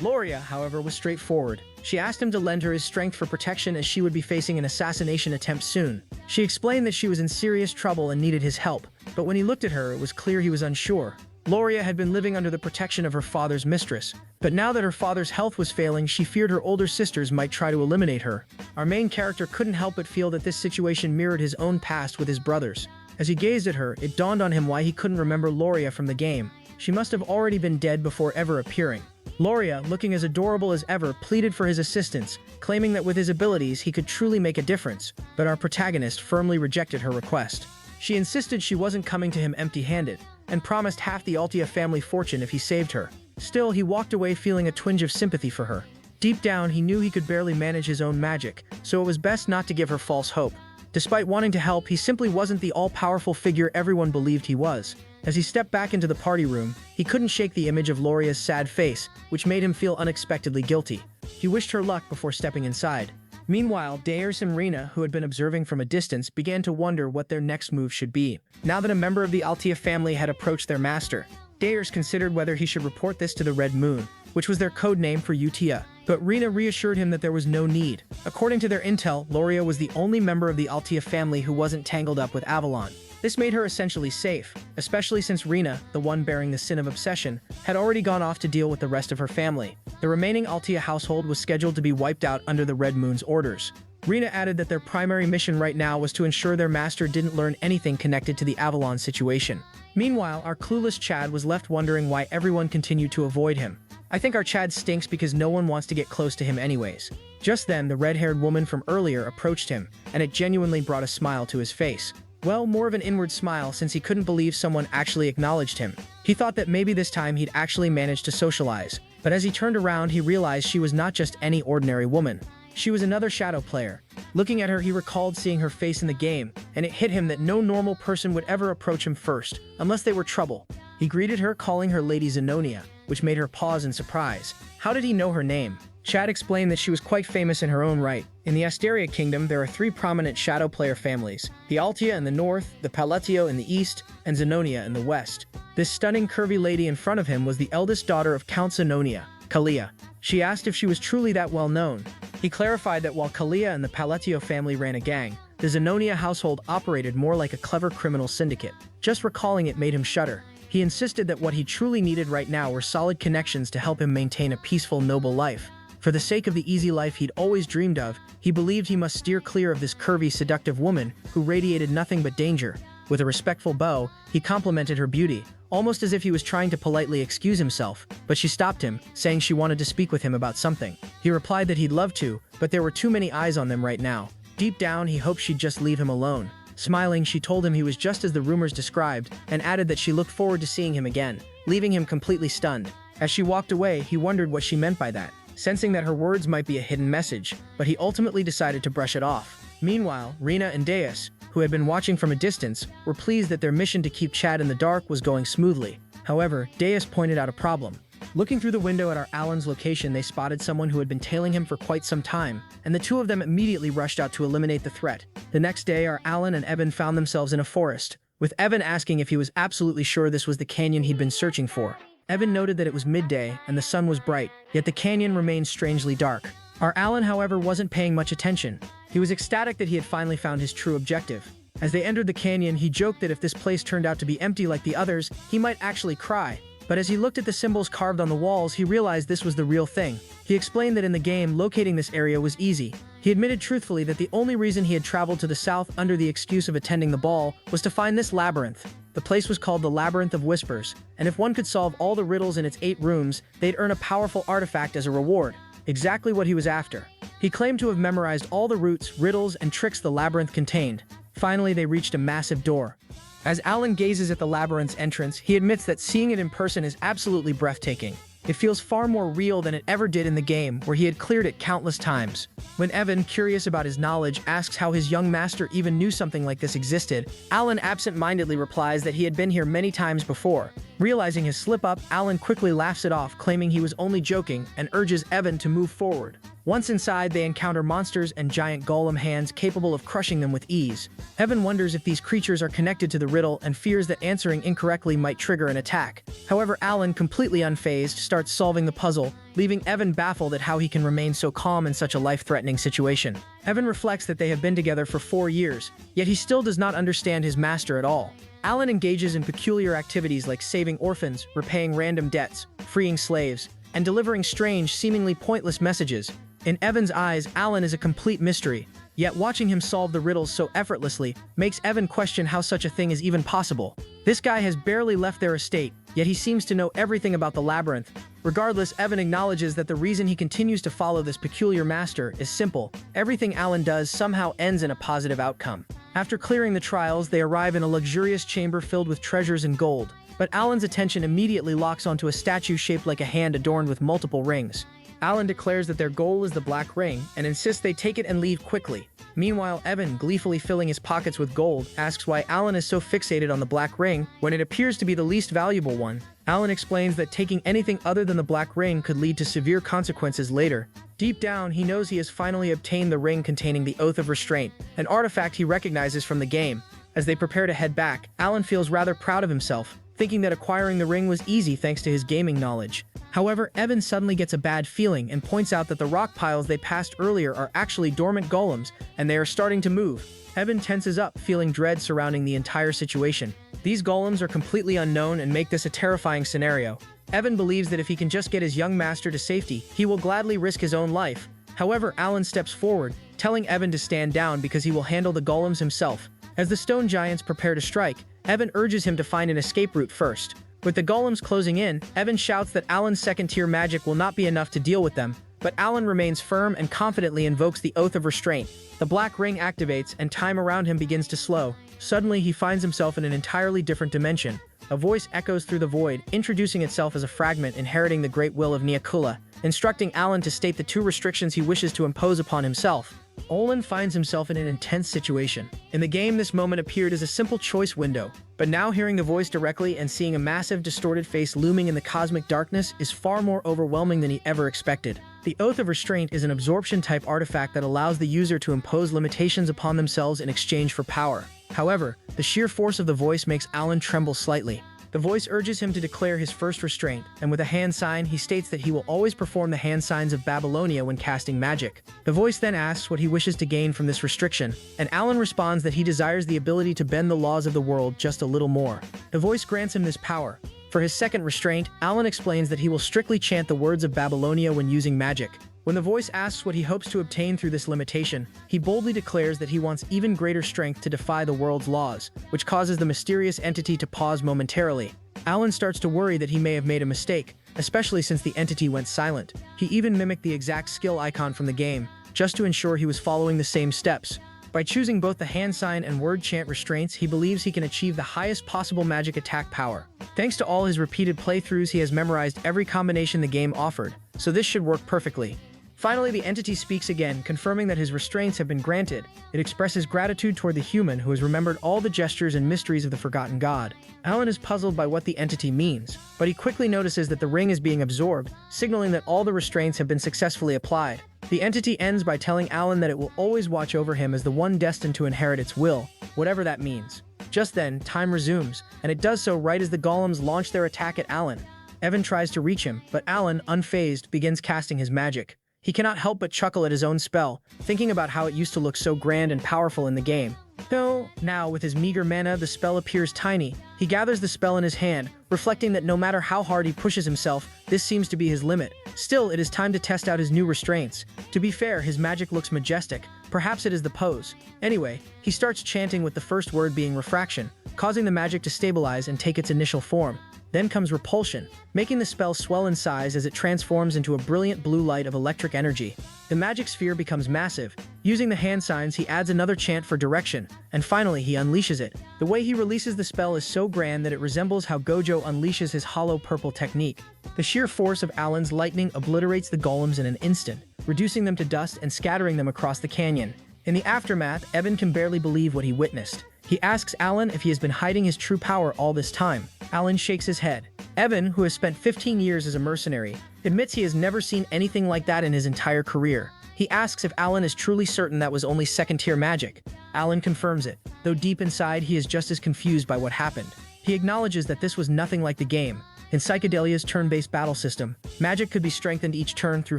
Loria, however, was straightforward. She asked him to lend her his strength for protection as she would be facing an assassination attempt soon. She explained that she was in serious trouble and needed his help, but when he looked at her, it was clear he was unsure. Loria had been living under the protection of her father's mistress, but now that her father's health was failing, she feared her older sisters might try to eliminate her. Our main character couldn't help but feel that this situation mirrored his own past with his brothers. As he gazed at her, it dawned on him why he couldn't remember Loria from the game. She must have already been dead before ever appearing. Loria, looking as adorable as ever, pleaded for his assistance, claiming that with his abilities he could truly make a difference, but our protagonist firmly rejected her request. She insisted she wasn't coming to him empty-handed, and promised half the Altia family fortune if he saved her. Still, he walked away feeling a twinge of sympathy for her. Deep down, he knew he could barely manage his own magic, so it was best not to give her false hope. Despite wanting to help, he simply wasn't the all-powerful figure everyone believed he was. As he stepped back into the party room, he couldn't shake the image of Loria's sad face, which made him feel unexpectedly guilty. He wished her luck before stepping inside. Meanwhile, Dayers and Rena, who had been observing from a distance, began to wonder what their next move should be. Now that a member of the Altia family had approached their master, Dayers considered whether he should report this to the Red Moon, which was their code name for Utia. But Rena reassured him that there was no need. According to their intel, Loria was the only member of the Altia family who wasn't tangled up with Avalon. This made her essentially safe, especially since Rena, the one bearing the sin of obsession, had already gone off to deal with the rest of her family. The remaining Altia household was scheduled to be wiped out under the Red Moon's orders. Rena added that their primary mission right now was to ensure their master didn't learn anything connected to the Avalon situation. Meanwhile, our clueless Chad was left wondering why everyone continued to avoid him. I think our Chad stinks because no one wants to get close to him anyways. Just then, the red-haired woman from earlier approached him, and it genuinely brought a smile to his face. Well, more of an inward smile since he couldn't believe someone actually acknowledged him. He thought that maybe this time he'd actually managed to socialize, but as he turned around, he realized she was not just any ordinary woman. She was another shadow player. Looking at her, he recalled seeing her face in the game, and it hit him that no normal person would ever approach him first, unless they were trouble. He greeted her, calling her Lady Zenonia, which made her pause in surprise. How did he know her name? Chad explained that she was quite famous in her own right. In the Asteria Kingdom, there are three prominent shadow player families: the Altia in the north, the Palatio in the east, and Zenonia in the west. This stunning curvy lady in front of him was the eldest daughter of Count Zenonia, Kalia. She asked if she was truly that well known. He clarified that while Kalia and the Palatio family ran a gang, The Zenonia household operated more like a clever criminal syndicate. Just recalling it made him shudder. He insisted that what he truly needed right now were solid connections to help him maintain a peaceful, noble life. For the sake of the easy life he'd always dreamed of, he believed he must steer clear of this curvy, seductive woman who radiated nothing but danger. With a respectful bow, he complimented her beauty, almost as if he was trying to politely excuse himself, but she stopped him, saying she wanted to speak with him about something. He replied that he'd love to, but there were too many eyes on them right now. Deep down, he hoped she'd just leave him alone. Smiling, she told him he was just as the rumors described, and added that she looked forward to seeing him again, leaving him completely stunned. As she walked away, he wondered what she meant by that, sensing that her words might be a hidden message, but he ultimately decided to brush it off. Meanwhile, Rena and Deus, who had been watching from a distance, were pleased that their mission to keep Chad in the dark was going smoothly. However, Deus pointed out a problem. Looking through the window at our Alan's location, they spotted someone who had been tailing him for quite some time, and the two of them immediately rushed out to eliminate the threat. The next day, our Alan and Evan found themselves in a forest, with Evan asking if he was absolutely sure this was the canyon he'd been searching for. Evan noted that it was midday and the sun was bright, yet the canyon remained strangely dark. Our Alan, however, wasn't paying much attention. He was ecstatic that he had finally found his true objective. As they entered the canyon, he joked that if this place turned out to be empty like the others, he might actually cry. But as he looked at the symbols carved on the walls, he realized this was the real thing. He explained that in the game, locating this area was easy. He admitted truthfully that the only reason he had traveled to the south under the excuse of attending the ball was to find this labyrinth. The place was called the Labyrinth of Whispers, and if one could solve all the riddles in its 8 rooms, they'd earn a powerful artifact as a reward. Exactly what he was after. He claimed to have memorized all the routes, riddles, and tricks the labyrinth contained. Finally, they reached a massive door. As Alan gazes at the labyrinth's entrance, he admits that seeing it in person is absolutely breathtaking. It feels far more real than it ever did in the game, where he had cleared it countless times. When Evan, curious about his knowledge, asks how his young master even knew something like this existed, Alan absent-mindedly replies that he had been here many times before. Realizing his slip-up, Alan quickly laughs it off, claiming he was only joking, and urges Evan to move forward. Once inside, they encounter monsters and giant golem hands capable of crushing them with ease. Evan wonders if these creatures are connected to the riddle and fears that answering incorrectly might trigger an attack. However, Alan, completely unfazed, starts solving the puzzle, leaving Evan baffled at how he can remain so calm in such a life-threatening situation. Evan reflects that they have been together for 4 years, yet he still does not understand his master at all. Alan engages in peculiar activities like saving orphans, repaying random debts, freeing slaves, and delivering strange, seemingly pointless messages. In Evan's eyes, Alan is a complete mystery, yet watching him solve the riddles so effortlessly makes Evan question how such a thing is even possible. This guy has barely left their estate, yet he seems to know everything about the labyrinth. Regardless, Evan acknowledges that the reason he continues to follow this peculiar master is simple. Everything Alan does somehow ends in a positive outcome. After clearing the trials, they arrive in a luxurious chamber filled with treasures and gold, but Alan's attention immediately locks onto a statue shaped like a hand adorned with multiple rings. Alan declares that their goal is the Black Ring and insists they take it and leave quickly. Meanwhile, Evan, gleefully filling his pockets with gold, asks why Alan is so fixated on the Black Ring when it appears to be the least valuable one. Alan explains that taking anything other than the Black Ring could lead to severe consequences later. Deep down, he knows he has finally obtained the ring containing the Oath of Restraint, an artifact he recognizes from the game. As they prepare to head back, Alan feels rather proud of himself, thinking that acquiring the ring was easy thanks to his gaming knowledge. However, Evan suddenly gets a bad feeling and points out that the rock piles they passed earlier are actually dormant golems, and they are starting to move. Evan tenses up, feeling dread surrounding the entire situation. These golems are completely unknown and make this a terrifying scenario. Evan believes that if he can just get his young master to safety, he will gladly risk his own life. However, Alan steps forward, telling Evan to stand down because he will handle the golems himself. As the stone giants prepare to strike, Evan urges him to find an escape route first. With the golems closing in, Evan shouts that Alan's second-tier magic will not be enough to deal with them, but Alan remains firm and confidently invokes the Oath of Restraint. The Black Ring activates and time around him begins to slow. Suddenly, he finds himself in an entirely different dimension. A voice echoes through the void, introducing itself as a fragment inheriting the great will of Neakula, instructing Alan to state the 2 restrictions he wishes to impose upon himself. Olin finds himself in an intense situation. In the game, this moment appeared as a simple choice window, but now hearing the voice directly and seeing a massive, distorted face looming in the cosmic darkness is far more overwhelming than he ever expected. The Oath of Restraint is an absorption-type artifact that allows the user to impose limitations upon themselves in exchange for power. However, the sheer force of the voice makes Alan tremble slightly. The voice urges him to declare his first restraint, and with a hand sign, he states that he will always perform the hand signs of Babylonia when casting magic. The voice then asks what he wishes to gain from this restriction, and Alan responds that he desires the ability to bend the laws of the world just a little more. The voice grants him this power. For his second restraint, Alan explains that he will strictly chant the words of Babylonia when using magic. When the voice asks what he hopes to obtain through this limitation, he boldly declares that he wants even greater strength to defy the world's laws, which causes the mysterious entity to pause momentarily. Alan starts to worry that he may have made a mistake, especially since the entity went silent. He even mimicked the exact skill icon from the game, just to ensure he was following the same steps. By choosing both the hand sign and word chant restraints, he believes he can achieve the highest possible magic attack power. Thanks to all his repeated playthroughs, he has memorized every combination the game offered, so this should work perfectly. Finally, the entity speaks again, confirming that his restraints have been granted. It expresses gratitude toward the human who has remembered all the gestures and mysteries of the forgotten god. Alan is puzzled by what the entity means, but he quickly notices that the ring is being absorbed, signaling that all the restraints have been successfully applied. The entity ends by telling Alan that it will always watch over him as the one destined to inherit its will, whatever that means. Just then, time resumes, and it does so right as the golems launch their attack at Alan. Evan tries to reach him, but Alan, unfazed, begins casting his magic. He cannot help but chuckle at his own spell, thinking about how it used to look so grand and powerful in the game. Though, now, with his meager mana, the spell appears tiny. He gathers the spell in his hand, reflecting that no matter how hard he pushes himself, this seems to be his limit. Still, it is time to test out his new restraints. To be fair, his magic looks majestic. Perhaps it is the pose. Anyway, he starts chanting with the first word being refraction, causing the magic to stabilize and take its initial form. Then comes repulsion, making the spell swell in size as it transforms into a brilliant blue light of electric energy. The magic sphere becomes massive. Using the hand signs, he adds another chant for direction, and finally he unleashes it. The way he releases the spell is so grand that it resembles how Gojo unleashes his hollow purple technique. The sheer force of Alan's lightning obliterates the golems in an instant, reducing them to dust and scattering them across the canyon. In the aftermath, Evan can barely believe what he witnessed. He asks Alan if he has been hiding his true power all this time. Alan shakes his head. Evan, who has spent 15 years as a mercenary, admits he has never seen anything like that in his entire career. He asks if Alan is truly certain that was only second-tier magic. Alan confirms it, though deep inside he is just as confused by what happened. He acknowledges that this was nothing like the game. In Psychedelia's turn-based battle system, magic could be strengthened each turn through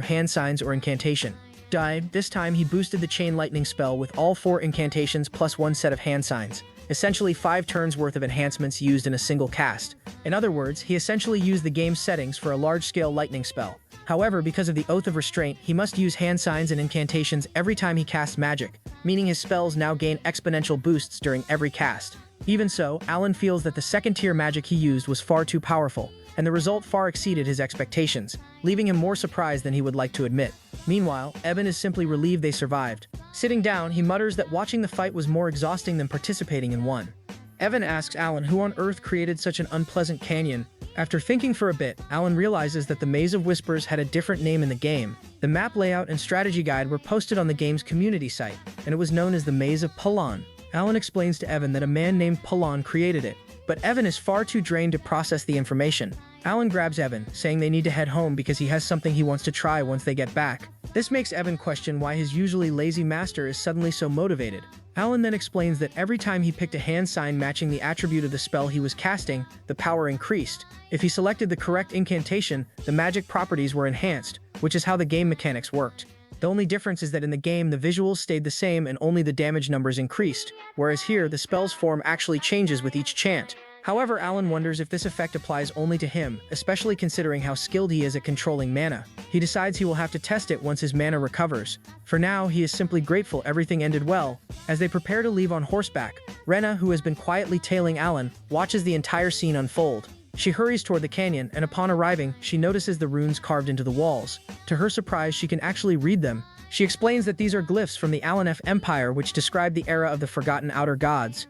hand signs or incantation. This time he boosted the chain lightning spell with all 4 incantations plus 1 set of hand signs. Essentially 5 turns worth of enhancements used in a single cast. In other words, he essentially used the game's settings for a large-scale lightning spell. However, because of the Oath of Restraint, he must use hand signs and incantations every time he casts magic, meaning his spells now gain exponential boosts during every cast. Even so, Alan feels that the second-tier magic he used was far too powerful, and the result far exceeded his expectations, leaving him more surprised than he would like to admit. Meanwhile, Evan is simply relieved they survived. Sitting down, he mutters that watching the fight was more exhausting than participating in one. Evan asks Alan who on earth created such an unpleasant canyon. After thinking for a bit, Alan realizes that the Maze of Whispers had a different name in the game. The map layout and strategy guide were posted on the game's community site, and it was known as the Maze of Palon. Alan explains to Evan that a man named Palon created it, but Evan is far too drained to process the information. Alan grabs Evan, saying they need to head home because he has something he wants to try once they get back. This makes Evan question why his usually lazy master is suddenly so motivated. Alan then explains that every time he picked a hand sign matching the attribute of the spell he was casting, the power increased. If he selected the correct incantation, the magic properties were enhanced, which is how the game mechanics worked. The only difference is that in the game, the visuals stayed the same and only the damage numbers increased, whereas here, the spell's form actually changes with each chant. However, Alan wonders if this effect applies only to him, especially considering how skilled he is at controlling mana. He decides he will have to test it once his mana recovers. For now, he is simply grateful everything ended well. As they prepare to leave on horseback, Rena, who has been quietly tailing Alan, watches the entire scene unfold. She hurries toward the canyon, and upon arriving, she notices the runes carved into the walls. To her surprise, she can actually read them. She explains that these are glyphs from the Alanef Empire which describe the era of the forgotten outer gods.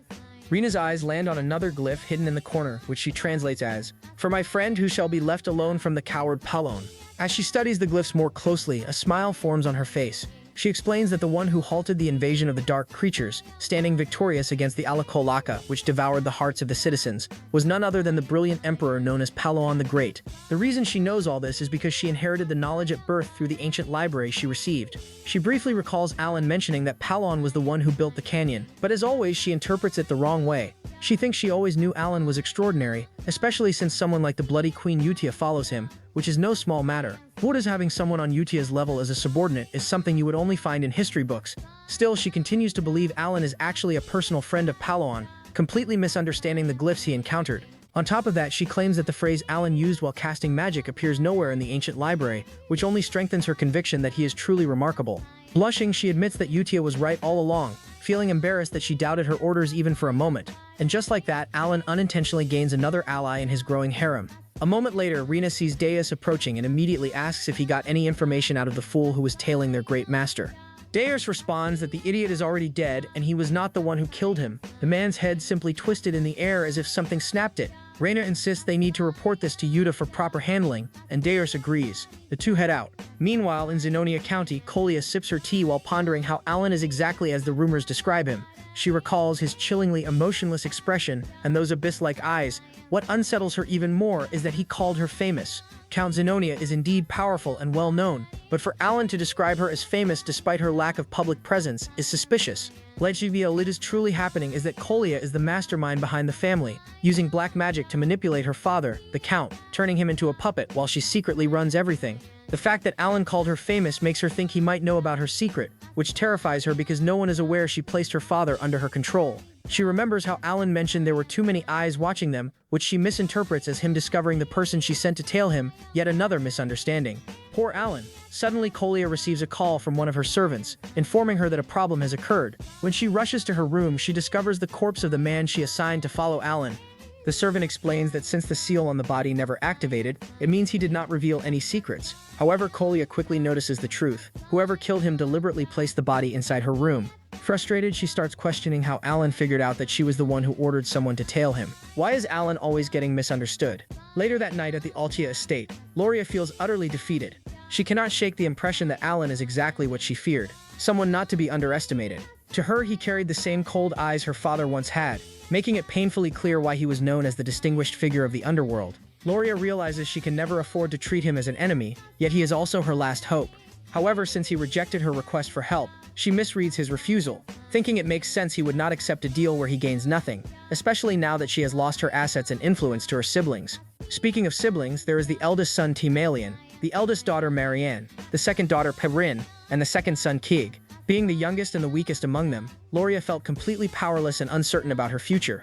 Rena's eyes land on another glyph hidden in the corner, which she translates as, "For my friend who shall be left alone from the coward Palon." As she studies the glyphs more closely, a smile forms on her face. She explains that the one who halted the invasion of the dark creatures, standing victorious against the Alakolaka, which devoured the hearts of the citizens, was none other than the brilliant emperor known as Palon the Great. The reason she knows all this is because she inherited the knowledge at birth through the ancient library she received. She briefly recalls Alan mentioning that Palon was the one who built the canyon, but as always she interprets it the wrong way. She thinks she always knew Alan was extraordinary, especially since someone like the Bloody Queen Utia follows him, which is no small matter. What is having someone on Utia's level as a subordinate is something you would only find in history books. Still, she continues to believe Alan is actually a personal friend of Palawan, completely misunderstanding the glyphs he encountered. On top of that, she claims that the phrase Alan used while casting magic appears nowhere in the ancient library, which only strengthens her conviction that he is truly remarkable. Blushing, she admits that Utia was right all along, feeling embarrassed that she doubted her orders even for a moment. And just like that, Alan unintentionally gains another ally in his growing harem. A moment later, Rina sees Deus approaching and immediately asks if he got any information out of the fool who was tailing their great master. Deus responds that the idiot is already dead and he was not the one who killed him. The man's head simply twisted in the air as if something snapped it. Reyna insists they need to report this to Yuta for proper handling, and Deus agrees. The two head out. Meanwhile, in Zenonia County, Colia sips her tea while pondering how Alan is exactly as the rumors describe him. She recalls his chillingly emotionless expression and those abyss-like eyes. What unsettles her even more is that he called her famous. Count Zenonia is indeed powerful and well-known, but for Alan to describe her as famous despite her lack of public presence is suspicious. What is truly happening is that Colia is the mastermind behind the family, using black magic to manipulate her father, the Count, turning him into a puppet while she secretly runs everything. The fact that Alan called her famous makes her think he might know about her secret, which terrifies her because no one is aware she placed her father under her control. She remembers how Alan mentioned there were too many eyes watching them, which she misinterprets as him discovering the person she sent to tail him, yet another misunderstanding. Poor Alan. Suddenly, Colia receives a call from one of her servants, informing her that a problem has occurred. When she rushes to her room, she discovers the corpse of the man she assigned to follow Alan. The servant explains that since the seal on the body never activated, it means he did not reveal any secrets. However, Colia quickly notices the truth. Whoever killed him deliberately placed the body inside her room. Frustrated, she starts questioning how Alan figured out that she was the one who ordered someone to tail him. Why is Alan always getting misunderstood? Later that night at the Altia estate, Loria feels utterly defeated. She cannot shake the impression that Alan is exactly what she feared, someone not to be underestimated. To her, he carried the same cold eyes her father once had, making it painfully clear why he was known as the distinguished figure of the underworld. Loria realizes she can never afford to treat him as an enemy, yet he is also her last hope. However, since he rejected her request for help, she misreads his refusal, thinking it makes sense he would not accept a deal where he gains nothing, especially now that she has lost her assets and influence to her siblings. Speaking of siblings, there is the eldest son Timalian, the eldest daughter Marianne, the second daughter Perrin, and the second son Kig. Being the youngest and the weakest among them, Loria felt completely powerless and uncertain about her future.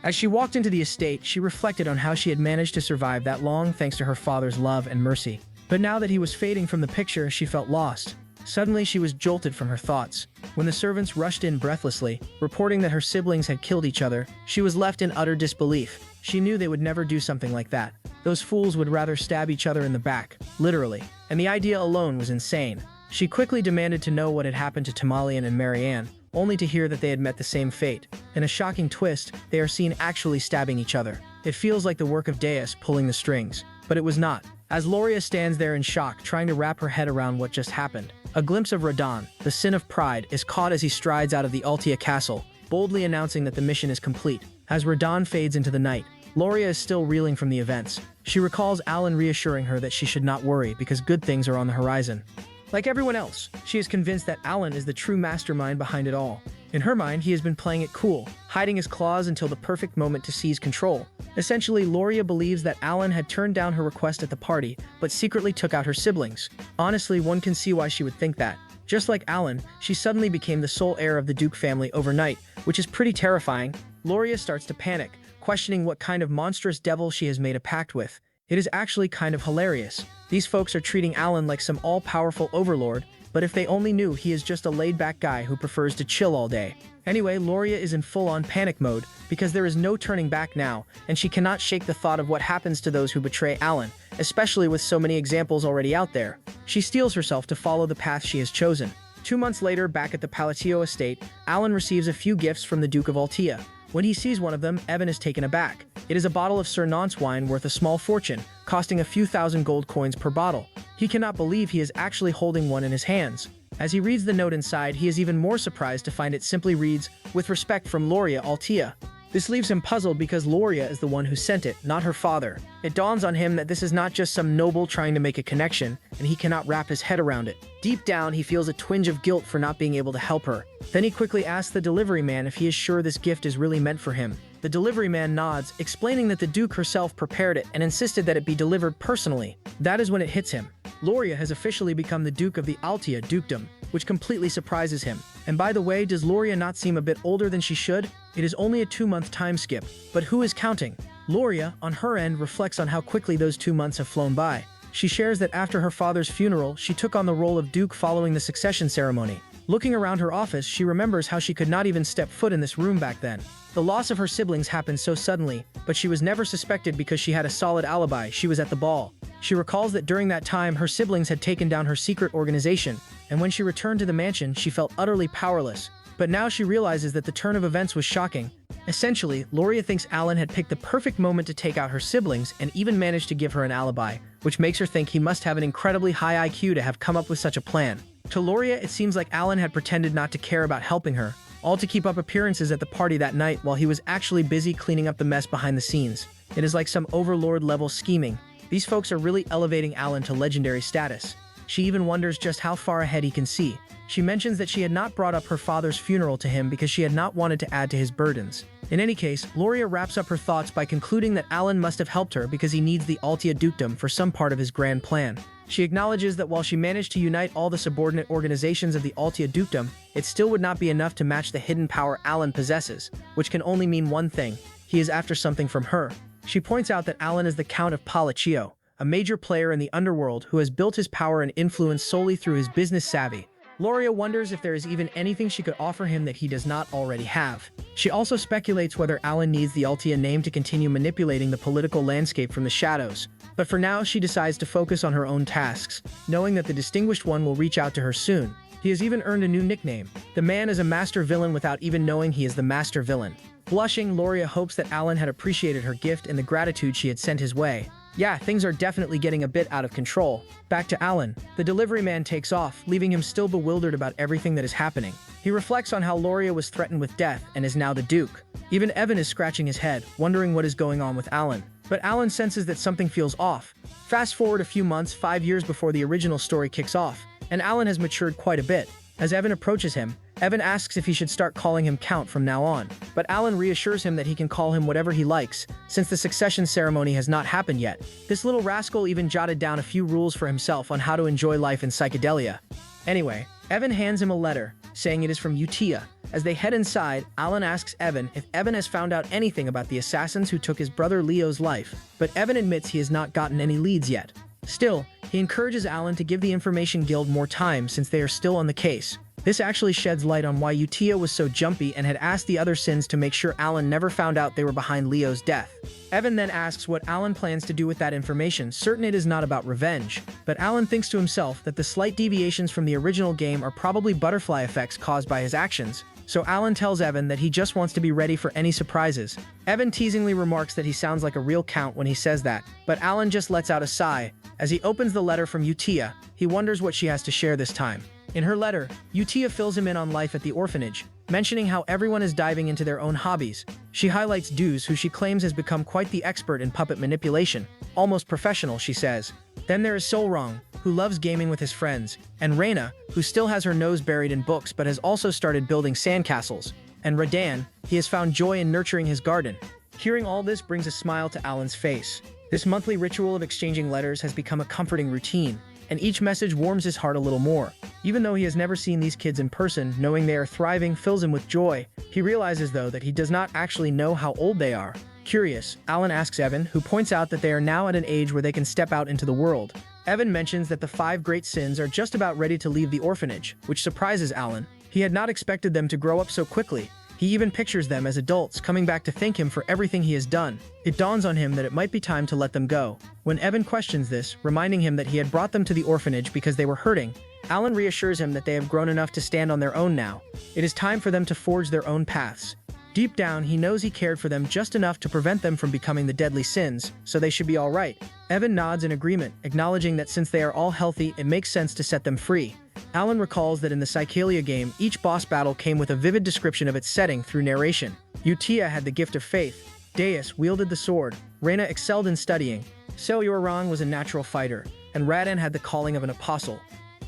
As she walked into the estate, she reflected on how she had managed to survive that long thanks to her father's love and mercy. But now that he was fading from the picture, she felt lost. Suddenly, she was jolted from her thoughts. When the servants rushed in breathlessly, reporting that her siblings had killed each other, she was left in utter disbelief. She knew they would never do something like that. Those fools would rather stab each other in the back, literally. And the idea alone was insane. She quickly demanded to know what had happened to Timalian and Marianne, only to hear that they had met the same fate. In a shocking twist, they are seen actually stabbing each other. It feels like the work of Deus pulling the strings, but it was not. As Loria stands there in shock, trying to wrap her head around what just happened, a glimpse of Radon, the sin of pride, is caught as he strides out of the Altia castle, boldly announcing that the mission is complete. As Radon fades into the night, Loria is still reeling from the events. She recalls Alan reassuring her that she should not worry because good things are on the horizon. Like everyone else, she is convinced that Alan is the true mastermind behind it all. In her mind, he has been playing it cool, hiding his claws until the perfect moment to seize control. Essentially, Loria believes that Alan had turned down her request at the party, but secretly took out her siblings. Honestly, one can see why she would think that. Just like Alan, she suddenly became the sole heir of the Duke family overnight, which is pretty terrifying. Loria starts to panic, questioning what kind of monstrous devil she has made a pact with. It is actually kind of hilarious. These folks are treating Alan like some all-powerful overlord, but if they only knew he is just a laid-back guy who prefers to chill all day. Anyway, Loria is in full-on panic mode because there is no turning back now, and she cannot shake the thought of what happens to those who betray Alan, especially with so many examples already out there. She steels herself to follow the path she has chosen. 2 months later, back at the Palatio estate, Alan receives a few gifts from the Duke of Altia. When he sees one of them, Evan is taken aback. It is a bottle of Sir Nance wine worth a small fortune, costing a few thousand gold coins per bottle. He cannot believe he is actually holding one in his hands. As he reads the note inside, he is even more surprised to find it simply reads, "With respect from Loria Altia." This leaves him puzzled because Loria is the one who sent it, not her father. It dawns on him that this is not just some noble trying to make a connection, and he cannot wrap his head around it. Deep down, he feels a twinge of guilt for not being able to help her. Then he quickly asks the delivery man if he is sure this gift is really meant for him. The delivery man nods, explaining that the Duke herself prepared it and insisted that it be delivered personally. That is when it hits him. Loria has officially become the Duke of the Altia Dukedom, which completely surprises him. And by the way, does Loria not seem a bit older than she should? It is only a 2-month time skip, but who is counting? Loria, on her end, reflects on how quickly those 2 months have flown by. She shares that after her father's funeral, she took on the role of Duke following the succession ceremony. Looking around her office, she remembers how she could not even step foot in this room back then. The loss of her siblings happened so suddenly, but she was never suspected because she had a solid alibi. She was at the ball. She recalls that during that time, her siblings had taken down her secret organization, and when she returned to the mansion, she felt utterly powerless. But now she realizes that the turn of events was shocking. Essentially, Loria thinks Alan had picked the perfect moment to take out her siblings and even managed to give her an alibi, which makes her think he must have an incredibly high IQ to have come up with such a plan. To Loria, it seems like Alan had pretended not to care about helping her, all to keep up appearances at the party that night while he was actually busy cleaning up the mess behind the scenes. It is like some overlord-level scheming. These folks are really elevating Alan to legendary status. She even wonders just how far ahead he can see. She mentions that she had not brought up her father's funeral to him because she had not wanted to add to his burdens. In any case, Loria wraps up her thoughts by concluding that Alan must have helped her because he needs the Altia Dukedom for some part of his grand plan. She acknowledges that while she managed to unite all the subordinate organizations of the Altia Dukedom, it still would not be enough to match the hidden power Alan possesses, which can only mean one thing: he is after something from her. She points out that Alan is the Count of Palaccio, a major player in the underworld who has built his power and influence solely through his business savvy. Loria wonders if there is even anything she could offer him that he does not already have. She also speculates whether Alan needs the Altia name to continue manipulating the political landscape from the shadows. But for now, she decides to focus on her own tasks, knowing that the Distinguished One will reach out to her soon. He has even earned a new nickname. The man is a master villain without even knowing he is the master villain. Blushing, Loria hopes that Alan had appreciated her gift and the gratitude she had sent his way. Yeah, things are definitely getting a bit out of control. Back to Alan. The delivery man takes off, leaving him still bewildered about everything that is happening. He reflects on how Loria was threatened with death and is now the Duke. Even Evan is scratching his head, wondering what is going on with Alan. But Alan senses that something feels off. Fast forward a few months, 5 years before the original story kicks off, and Alan has matured quite a bit. As Evan approaches him, Evan asks if he should start calling him Count from now on, but Alan reassures him that he can call him whatever he likes, since the succession ceremony has not happened yet. This little rascal even jotted down a few rules for himself on how to enjoy life in psychedelia. Anyway, Evan hands him a letter, saying it is from Utia. As they head inside, Alan asks Evan if Evan has found out anything about the assassins who took his brother Leo's life, but Evan admits he has not gotten any leads yet. Still, he encourages Alan to give the Information Guild more time since they are still on the case. This actually sheds light on why Utia was so jumpy and had asked the other Sins to make sure Alan never found out they were behind Leo's death. Evan then asks what Alan plans to do with that information, certain it is not about revenge. But Alan thinks to himself that the slight deviations from the original game are probably butterfly effects caused by his actions. So Alan tells Evan that he just wants to be ready for any surprises. Evan teasingly remarks that he sounds like a real count when he says that, but Alan just lets out a sigh. As he opens the letter from Utia, he wonders what she has to share this time. In her letter, Utia fills him in on life at the orphanage, mentioning how everyone is diving into their own hobbies. She highlights Deuce, who she claims has become quite the expert in puppet manipulation. Almost professional, she says. Then there is Solrong, who loves gaming with his friends, and Reina, who still has her nose buried in books but has also started building sandcastles. And Radan, he has found joy in nurturing his garden. Hearing all this brings a smile to Alan's face. This monthly ritual of exchanging letters has become a comforting routine, and each message warms his heart a little more. Even though he has never seen these kids in person, knowing they are thriving fills him with joy. He realizes, though, that he does not actually know how old they are. Curious, Alan asks Evan, who points out that they are now at an age where they can step out into the world. Evan mentions that the 5 great sins are just about ready to leave the orphanage, which surprises Alan. He had not expected them to grow up so quickly. He even pictures them as adults coming back to thank him for everything he has done. It dawns on him that it might be time to let them go. When Evan questions this, reminding him that he had brought them to the orphanage because they were hurting, Alan reassures him that they have grown enough to stand on their own now. It is time for them to forge their own paths. Deep down, he knows he cared for them just enough to prevent them from becoming the deadly sins, so they should be all right. Evan nods in agreement, acknowledging that since they are all healthy, it makes sense to set them free. Alan recalls that in the Psychelia game, each boss battle came with a vivid description of its setting through narration. Utia had the gift of faith. Deus wielded the sword. Reina excelled in studying. Selyorang was a natural fighter, and Radan had the calling of an apostle.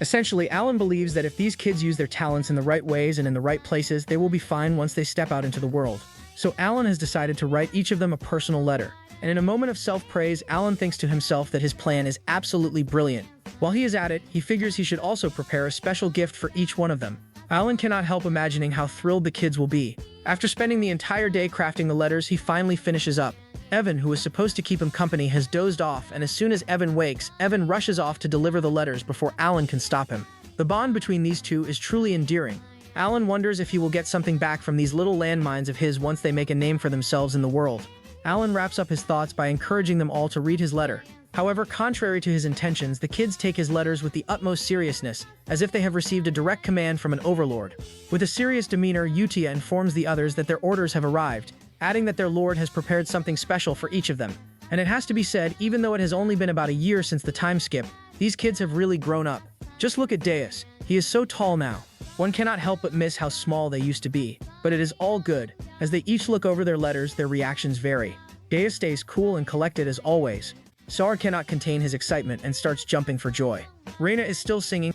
Essentially, Alan believes that if these kids use their talents in the right ways and in the right places, they will be fine once they step out into the world. So Alan has decided to write each of them a personal letter. And in a moment of self-praise, Alan thinks to himself that his plan is absolutely brilliant. While he is at it, he figures he should also prepare a special gift for each one of them. Alan cannot help imagining how thrilled the kids will be. After spending the entire day crafting the letters, he finally finishes up. Evan, who was supposed to keep him company, has dozed off, and as soon as Evan wakes, Evan rushes off to deliver the letters before Alan can stop him. The bond between these two is truly endearing. Alan wonders if he will get something back from these little landmines of his once they make a name for themselves in the world. Alan wraps up his thoughts by encouraging them all to read his letter. However, contrary to his intentions, the kids take his letters with the utmost seriousness, as if they have received a direct command from an overlord. With a serious demeanor, Utia informs the others that their orders have arrived, adding that their lord has prepared something special for each of them. And it has to be said, even though it has only been about a year since the time skip, these kids have really grown up. Just look at Deus. He is so tall now. One cannot help but miss how small they used to be. But it is all good. As they each look over their letters, their reactions vary. Deus stays cool and collected as always. Sar cannot contain his excitement and starts jumping for joy. Reina is still singing.